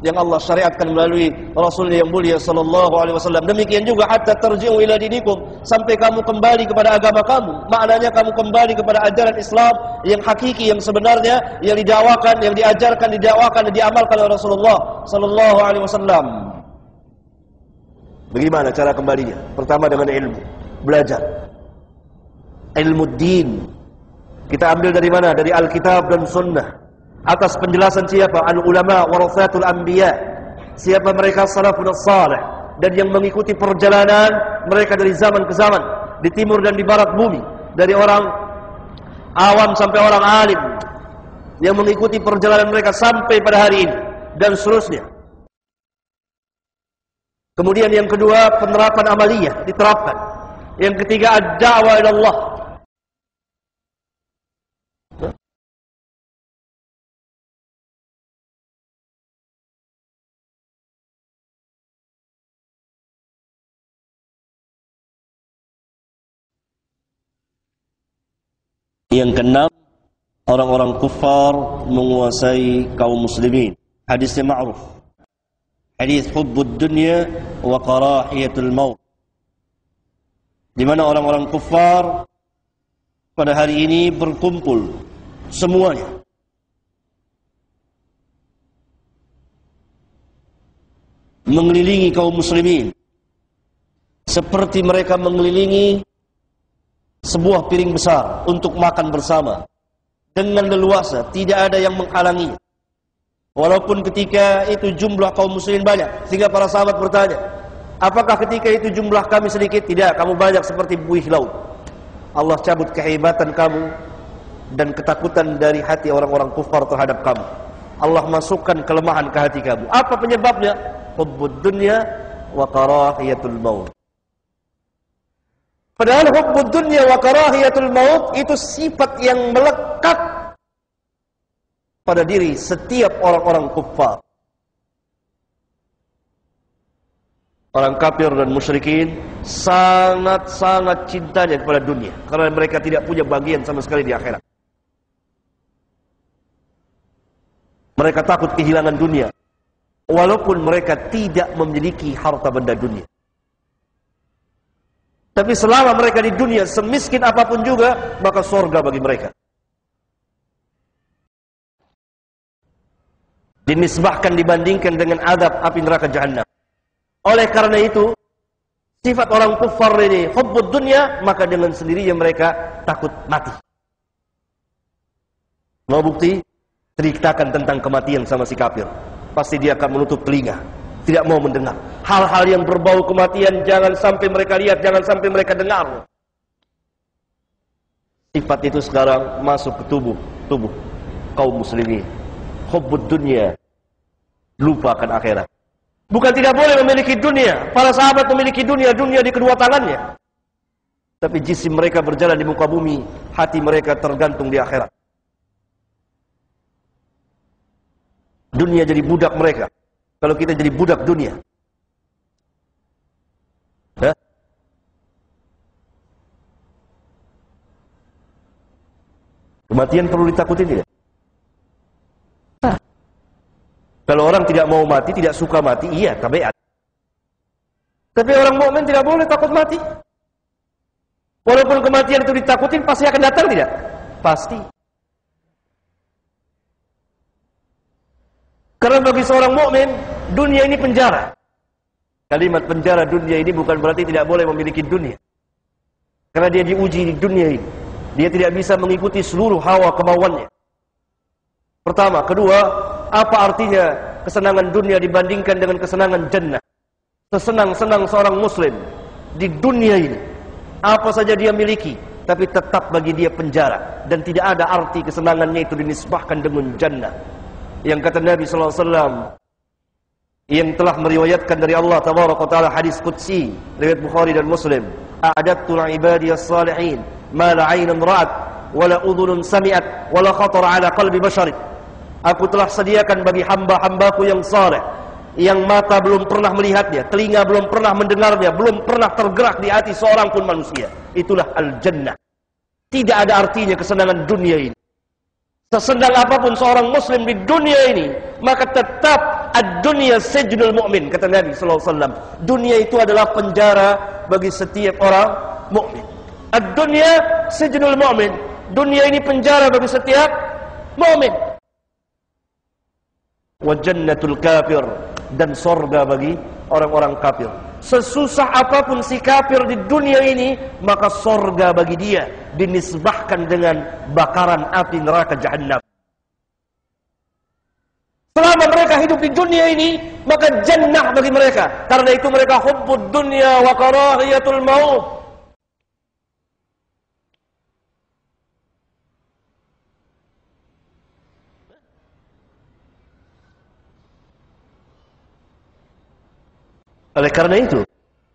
yang Allah syariatkan melalui Rasul yang mulia sallallahu alaihi wasallam. Demikian juga hatta tarji'u ila dinikum, sampai kamu kembali kepada agama kamu. Maknanya kamu kembali kepada ajaran Islam yang hakiki, yang sebenarnya, yang didakwakan, yang diajarkan, didakwakan dan diamalkan oleh Rasulullah sallallahu alaihi wasallam. Bagaimana cara kembalinya? Pertama dengan ilmu, belajar ilmu din. Kita ambil dari mana? Dari Alkitab dan Sunnah. Atas penjelasan siapa? Al-ulama warathatul anbiya. Siapa mereka? Salafun salih. Dan yang mengikuti perjalanan mereka dari zaman ke zaman, di timur dan di barat bumi, dari orang awam sampai orang alim, yang mengikuti perjalanan mereka sampai pada hari ini dan seterusnya. Kemudian yang kedua, penerapan amaliyah, diterapkan. Yang ketiga, ad-da'wah ila Allah. Yang keenam, orang-orang kufar menguasai kaum muslimin. Hadisnya ma'ruf. Hadis hubbud dunya wa karahiyatul maut, di mana orang-orang kufar pada hari ini berkumpul semuanya mengelilingi kaum muslimin seperti mereka mengelilingi sebuah piring besar untuk makan bersama dengan leluasa, tidak ada yang menghalangi. Walaupun ketika itu jumlah kaum muslimin banyak, sehingga para sahabat bertanya, apakah ketika itu jumlah kami sedikit? Tidak, kamu banyak seperti buih laut. Allah cabut kehebatan kamu dan ketakutan dari hati orang-orang kufar terhadap kamu. Allah masukkan kelemahan ke hati kamu. Apa penyebabnya? Hubbud dunya wa karahiyatul maut. Padahal hubbud dunya wa karahiyatul maut itu sifat yang melekat pada diri setiap orang-orang kufar. Orang kafir dan musyrikin sangat-sangat cintanya kepada dunia, karena mereka tidak punya bagian sama sekali di akhirat. Mereka takut kehilangan dunia, walaupun mereka tidak memiliki harta benda dunia. Tapi selama mereka di dunia, semiskin apapun juga, maka surga bagi mereka. Dinisbahkan, dibandingkan dengan adab api neraka jahannam. Oleh karena itu, sifat orang kufar ini hubbud dunya, maka dengan sendirinya mereka takut mati. Mau bukti? Ceritakan tentang kematian sama si kafir, pasti dia akan menutup telinga, tidak mau mendengar. Hal-hal yang berbau kematian jangan sampai mereka lihat, jangan sampai mereka dengar. Sifat itu sekarang masuk ke tubuh kaum muslimin. Hubbud dunya, lupakan akhirat. Bukan tidak boleh memiliki dunia. Para sahabat memiliki dunia di kedua tangannya. Tapi jisim mereka berjalan di muka bumi, hati mereka tergantung di akhirat. Dunia jadi budak mereka. Kalau kita jadi budak dunia, kematian perlu ditakuti tidak? Kalau orang tidak mau mati, tidak suka mati, iya, tabiat. Tapi orang mukmin tidak boleh takut mati. Walaupun kematian itu ditakutin, pasti akan datang tidak? Pasti. Karena bagi seorang mukmin, dunia ini penjara. Kalimat penjara dunia ini bukan berarti tidak boleh memiliki dunia. Karena dia diuji di dunia ini. Dia tidak bisa mengikuti seluruh hawa kemauannya. Pertama, kedua, apa artinya kesenangan dunia dibandingkan dengan kesenangan jannah? Sesenang-senang seorang muslim di dunia ini, apa saja dia miliki, tapi tetap bagi dia penjara, dan tidak ada arti kesenangannya itu dinisbahkan dengan jannah. Yang kata Nabi SAW, yang telah meriwayatkan dari Allah Tabaraka wa Ta'ala, hadis qudsi riwayat Bukhari dan Muslim, a'adattu li'ibadiyas salihin ma la 'ainun ra'at wa la udhunun sami'at wa la khatara 'ala qalbi basharin. Aku telah sediakan bagi hamba-hambaku yang saleh, yang mata belum pernah melihatnya, telinga belum pernah mendengarnya, belum pernah tergerak di hati seorang pun manusia. Itulah al-jannah. Tidak ada artinya kesenangan dunia ini. Sesenang apapun seorang muslim di dunia ini, maka tetap ad-dunya sijnul mu'min, kata Nabi SAW. Dunia itu adalah penjara bagi setiap orang mukmin. Ad-dunya sijnul mu'min. Dunia ini penjara bagi setiap mukmin. Wa jannatul kafir, dan sorga bagi orang-orang kafir. Sesusah apapun si kafir di dunia ini, maka sorga bagi dia dinisbahkan dengan bakaran api neraka jahannam. Selama mereka hidup di dunia ini, maka jannah bagi mereka. Karena itu mereka hubbud dunya wa karahiyatul maut. Oleh karena itu,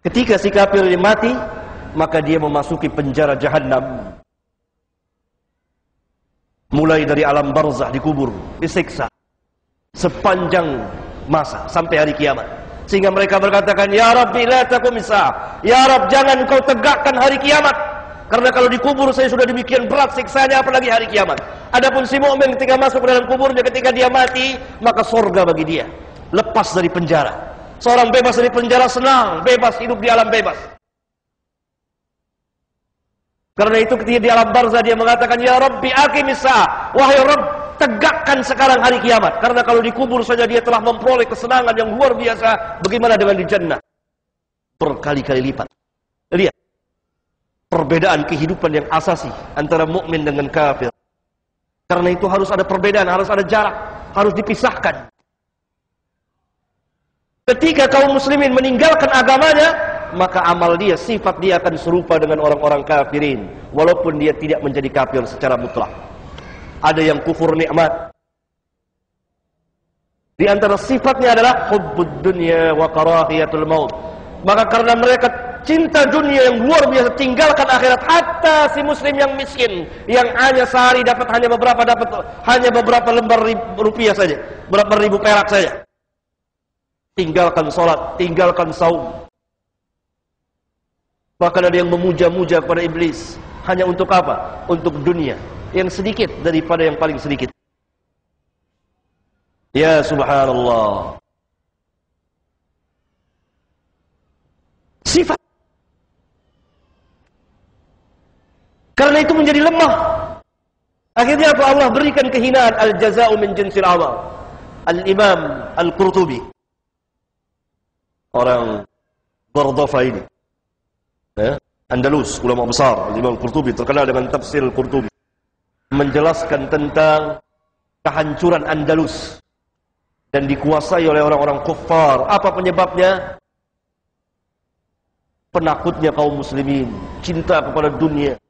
ketika si kafir ini mati, maka dia memasuki penjara jahannam. Mulai dari alam barzah, dikubur, disiksa sepanjang masa sampai hari kiamat. Sehingga mereka berkatakan, Ya Rabbi la taqum as-saah. Ya Rabb, jangan kau tegakkan hari kiamat. Karena kalau dikubur saya sudah demikian berat siksanya, apalagi hari kiamat. Adapun si mukmin ketika masuk ke dalam kuburnya, ketika dia mati, maka surga bagi dia. Lepas dari penjara. Seorang bebas dari penjara senang, bebas hidup di alam bebas. Karena itu ketika di alam barzah dia mengatakan, Ya Rabbi aqimis sa'ah, wahai Rabb, tegakkan sekarang hari kiamat. Karena kalau dikubur saja dia telah memperoleh kesenangan yang luar biasa. Bagaimana dengan di jannah? Berkali-kali lipat. Lihat perbedaan kehidupan yang asasi antara mukmin dengan kafir. Karena itu harus ada perbedaan, harus ada jarak, harus dipisahkan. Ketika kaum muslimin meninggalkan agamanya, maka amal dia, sifat dia akan serupa dengan orang-orang kafirin, walaupun dia tidak menjadi kafir secara mutlak. Ada yang kufur nikmat. Di antara sifatnya adalah hubbud dunya wa karahiyatul maut. Maka karena mereka cinta dunia yang luar biasa, tinggalkan akhirat. Hatta si muslim yang miskin, yang hanya sehari dapat hanya beberapa lembar rupiah saja, berapa ribu perak saja, tinggalkan sholat, tinggalkan saum. Bahkan ada yang memuja-muja kepada iblis. Hanya untuk apa? Untuk dunia yang sedikit daripada yang paling sedikit. Ya subhanallah. Sifat. Karena itu menjadi lemah. Akhirnya apa? Allah berikan kehinaan. Al-jaza'u min jinsil amal. Al-Imam Al-Qurtubi, orang Gordofa ini, Andalus, ulama besar, Al-Imam Al-Qurtubi, terkenal dengan tafsir Al-Qurtubi, menjelaskan tentang kehancuran Andalus dan dikuasai oleh orang-orang kufar. Apa penyebabnya? Penakutnya kaum muslimin, cinta kepada dunia.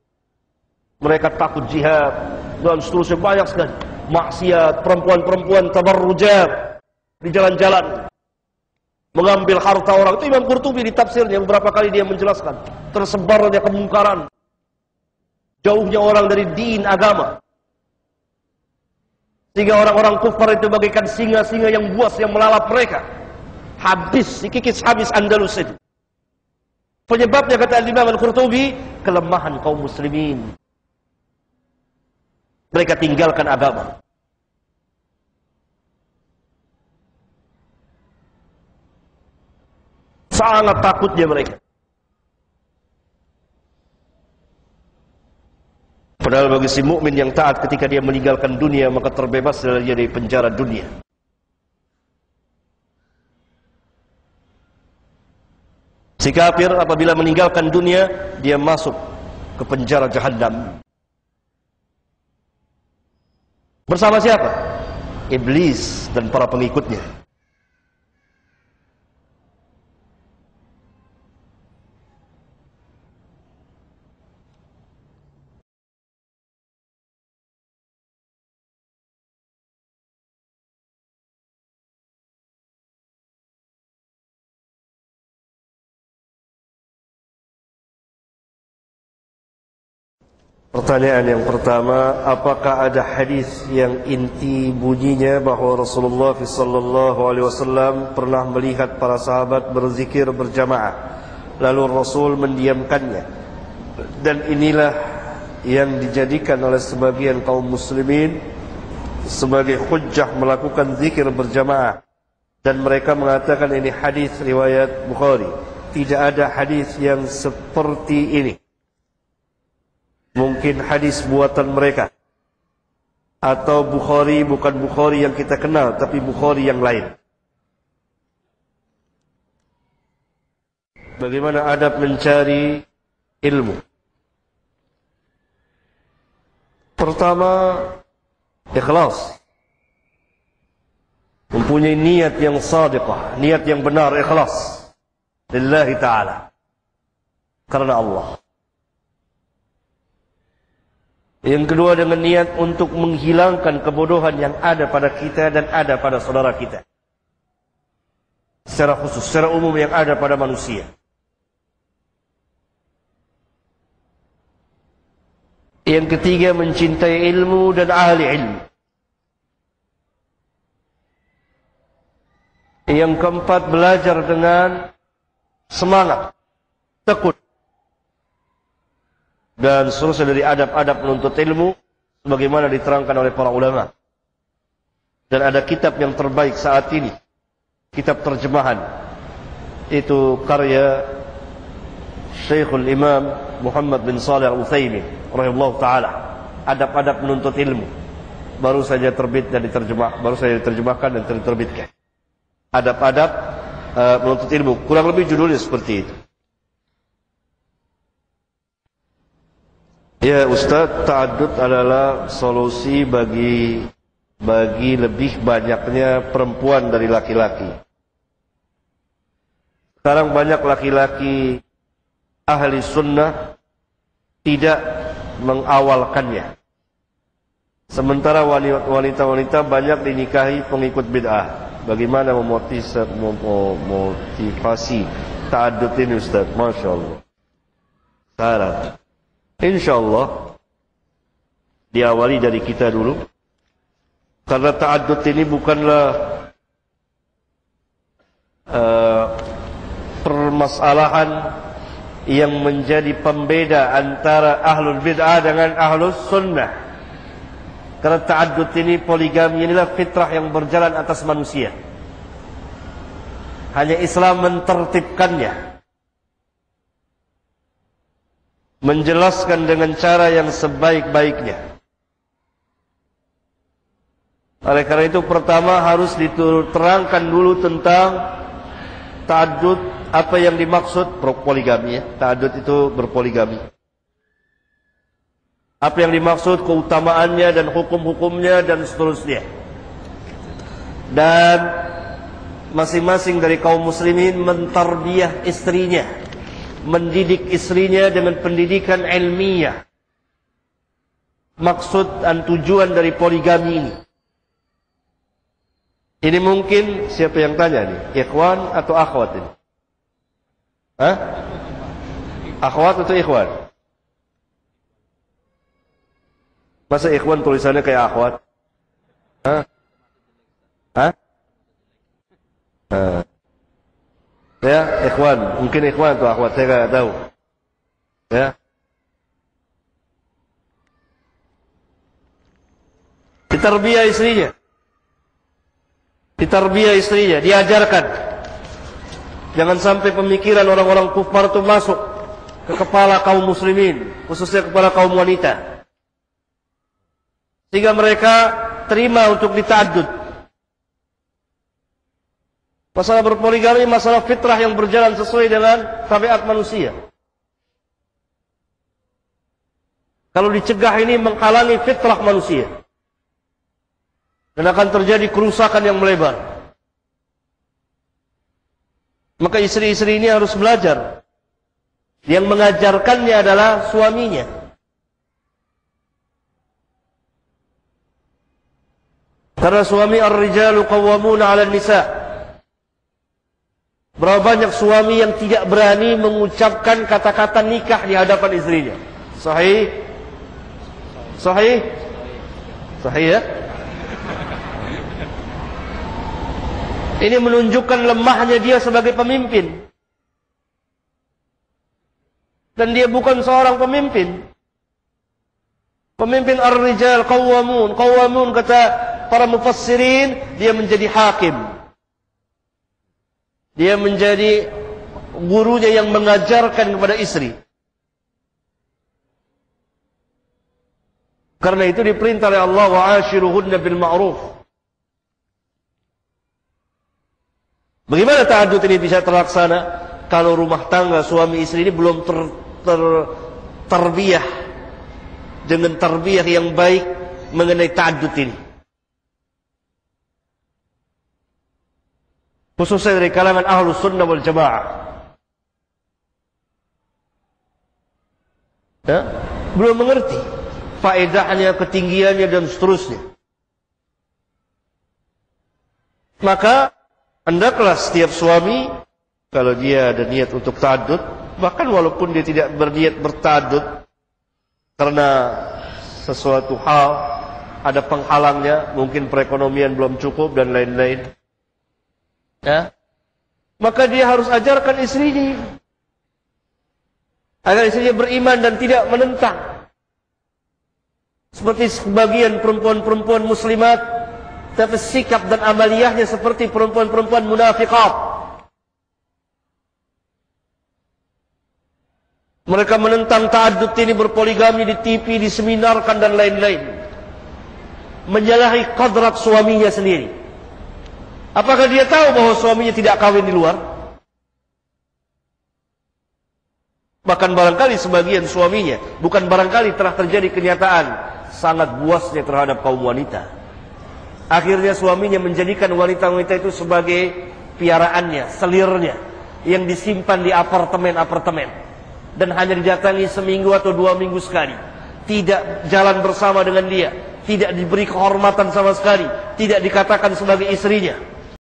Mereka takut jihad dan seterusnya, banyak sekali maksiat, perempuan-perempuan tabarrujat di jalan-jalan, mengambil harta orang. Itu Imam Qurtubi di tafsirnya beberapa kali dia menjelaskan tersebarnya kemungkaran, jauhnya orang dari din agama, sehingga orang-orang kufar itu bagaikan singa-singa yang buas yang melalap mereka. Habis, dikikis habis Andalus itu. Penyebabnya kata Imam Al-Qurtubi, kelemahan kaum muslimin. Mereka tinggalkan agama. Sangat takutnya mereka. Padahal bagi si mukmin yang taat, ketika dia meninggalkan dunia, maka terbebas dari penjara dunia. Si kafir apabila meninggalkan dunia, dia masuk ke penjara jahannam. Bersama siapa? Iblis dan para pengikutnya. Pertanyaan yang pertama, apakah ada hadis yang inti bunyinya bahwa Rasulullah SAW pernah melihat para sahabat berzikir berjamaah, lalu Rasul mendiamkannya, dan inilah yang dijadikan oleh sebagian kaum muslimin sebagai hujjah melakukan zikir berjamaah, dan mereka mengatakan ini hadis riwayat Bukhari. Tidak ada hadis yang seperti ini. Mungkin hadis buatan mereka, atau Bukhari bukan Bukhari yang kita kenal, tapi Bukhari yang lain. Bagaimana adab mencari ilmu? Pertama, ikhlas. Mempunyai niat yang sadiqah, niat yang benar, ikhlas lillahi ta'ala, karena Allah. Yang kedua, dengan niat untuk menghilangkan kebodohan yang ada pada kita dan ada pada saudara kita, secara khusus, secara umum yang ada pada manusia. Yang ketiga, mencintai ilmu dan ahli ilmu. Yang keempat, belajar dengan semangat, tekun, dan seterusnya dari adab-adab menuntut ilmu sebagaimana diterangkan oleh para ulama. Dan ada kitab yang terbaik saat ini, kitab terjemahan itu karya Syekhul Imam Muhammad bin Shalih Al-Utsaimin rahimahullah taala, adab-adab menuntut ilmu. Baru saja terbit dan diterjemahkan dan diterbitkan. Adab-adab menuntut ilmu, kurang lebih judulnya seperti itu. Ya Ustaz, ta'addud adalah solusi bagi lebih banyaknya perempuan dari laki-laki. Sekarang banyak laki-laki ahli sunnah tidak mengawalkannya, sementara wanita-wanita banyak dinikahi pengikut bid'ah. Bagaimana memotivasi ta'addud ini Ustaz? Masya Allah. Syarat, insya Allah diawali dari kita dulu, karena ta'addud ini bukanlah permasalahan yang menjadi pembeda antara ahlul bid'ah dengan ahlus sunnah. Karena ta'addud ini, poligami inilah fitrah yang berjalan atas manusia. Hanya Islam mentertibkannya, menjelaskan dengan cara yang sebaik-baiknya. Oleh karena itu pertama harus diterangkan dulu tentang ta'addud, apa yang dimaksud poligami ya. Ta'addud itu berpoligami. Apa yang dimaksud, keutamaannya dan hukum-hukumnya dan seterusnya. Dan masing-masing dari kaum muslimin mentarbiyah istrinya, mendidik istrinya dengan pendidikan ilmiah. Maksud dan tujuan dari poligami ini. Ini mungkin siapa yang tanya nih? Ikhwan atau akhwat ini? Hah? Akhwat atau ikhwan? Masa ikhwan tulisannya kayak akhwat? Hah? Hah? Ya, ikhwan. Mungkin ikhwan atau akhwat, saya nggak tahu. Ya. Ditarbiyah istrinya. Ditarbiyah istrinya, diajarkan. Jangan sampai pemikiran orang-orang kufar itu masuk ke kepala kaum muslimin, khususnya kepada kaum wanita, sehingga mereka terima untuk dita'addud. Masalah berpoligami, masalah fitrah yang berjalan sesuai dengan tabiat manusia. Kalau dicegah ini menghalangi fitrah manusia, dan akan terjadi kerusakan yang melebar. Maka istri-istri ini harus belajar. Yang mengajarkannya adalah suaminya. Karena suami ar-rijalu qawwamuna 'alan nisa. Berapa banyak suami yang tidak berani mengucapkan kata-kata nikah di hadapan istrinya. Sahih? Sahih? Sahih ya? Ini menunjukkan lemahnya dia sebagai pemimpin. Dan dia bukan seorang pemimpin. Pemimpin ar-rijal qawwamun. Qawwamun kata para mufassirin, dia menjadi hakim. Dia menjadi gurunya yang mengajarkan kepada istri. Karena itu diperintah oleh Allah, wa'ashiruhunna bil ma'ruf. Bagaimana ta'addud ini bisa terlaksana kalau rumah tangga suami istri ini belum tarbiyah dengan tarbiyah yang baik mengenai ta'addud ini, khususnya dari kalangan ahlus sunnah wal jamaah. Ya? Belum mengerti faedahnya, ketinggiannya dan seterusnya. Maka hendaklah setiap suami, kalau dia ada niat untuk ta'addud, bahkan walaupun dia tidak berniat berta'addud karena sesuatu hal ada penghalangnya, mungkin perekonomian belum cukup dan lain-lain, ya, maka dia harus ajarkan istrinya agar istrinya beriman dan tidak menentang. Seperti sebagian perempuan-perempuan muslimat, tapi sikap dan amaliyahnya seperti perempuan-perempuan munafiqat. Mereka menentang ta'addud ini, berpoligami di TV, diseminarkan dan lain-lain. Menyalahi kodrat suaminya sendiri. Apakah dia tahu bahwa suaminya tidak kawin di luar? Bahkan barangkali sebagian suaminya, bukan barangkali, telah terjadi kenyataan sangat buasnya terhadap kaum wanita. Akhirnya suaminya menjadikan wanita-wanita itu sebagai piaraannya, selirnya, yang disimpan di apartemen-apartemen, dan hanya didatangi seminggu atau 2 minggu sekali. Tidak jalan bersama dengan dia, tidak diberi kehormatan sama sekali, tidak dikatakan sebagai istrinya.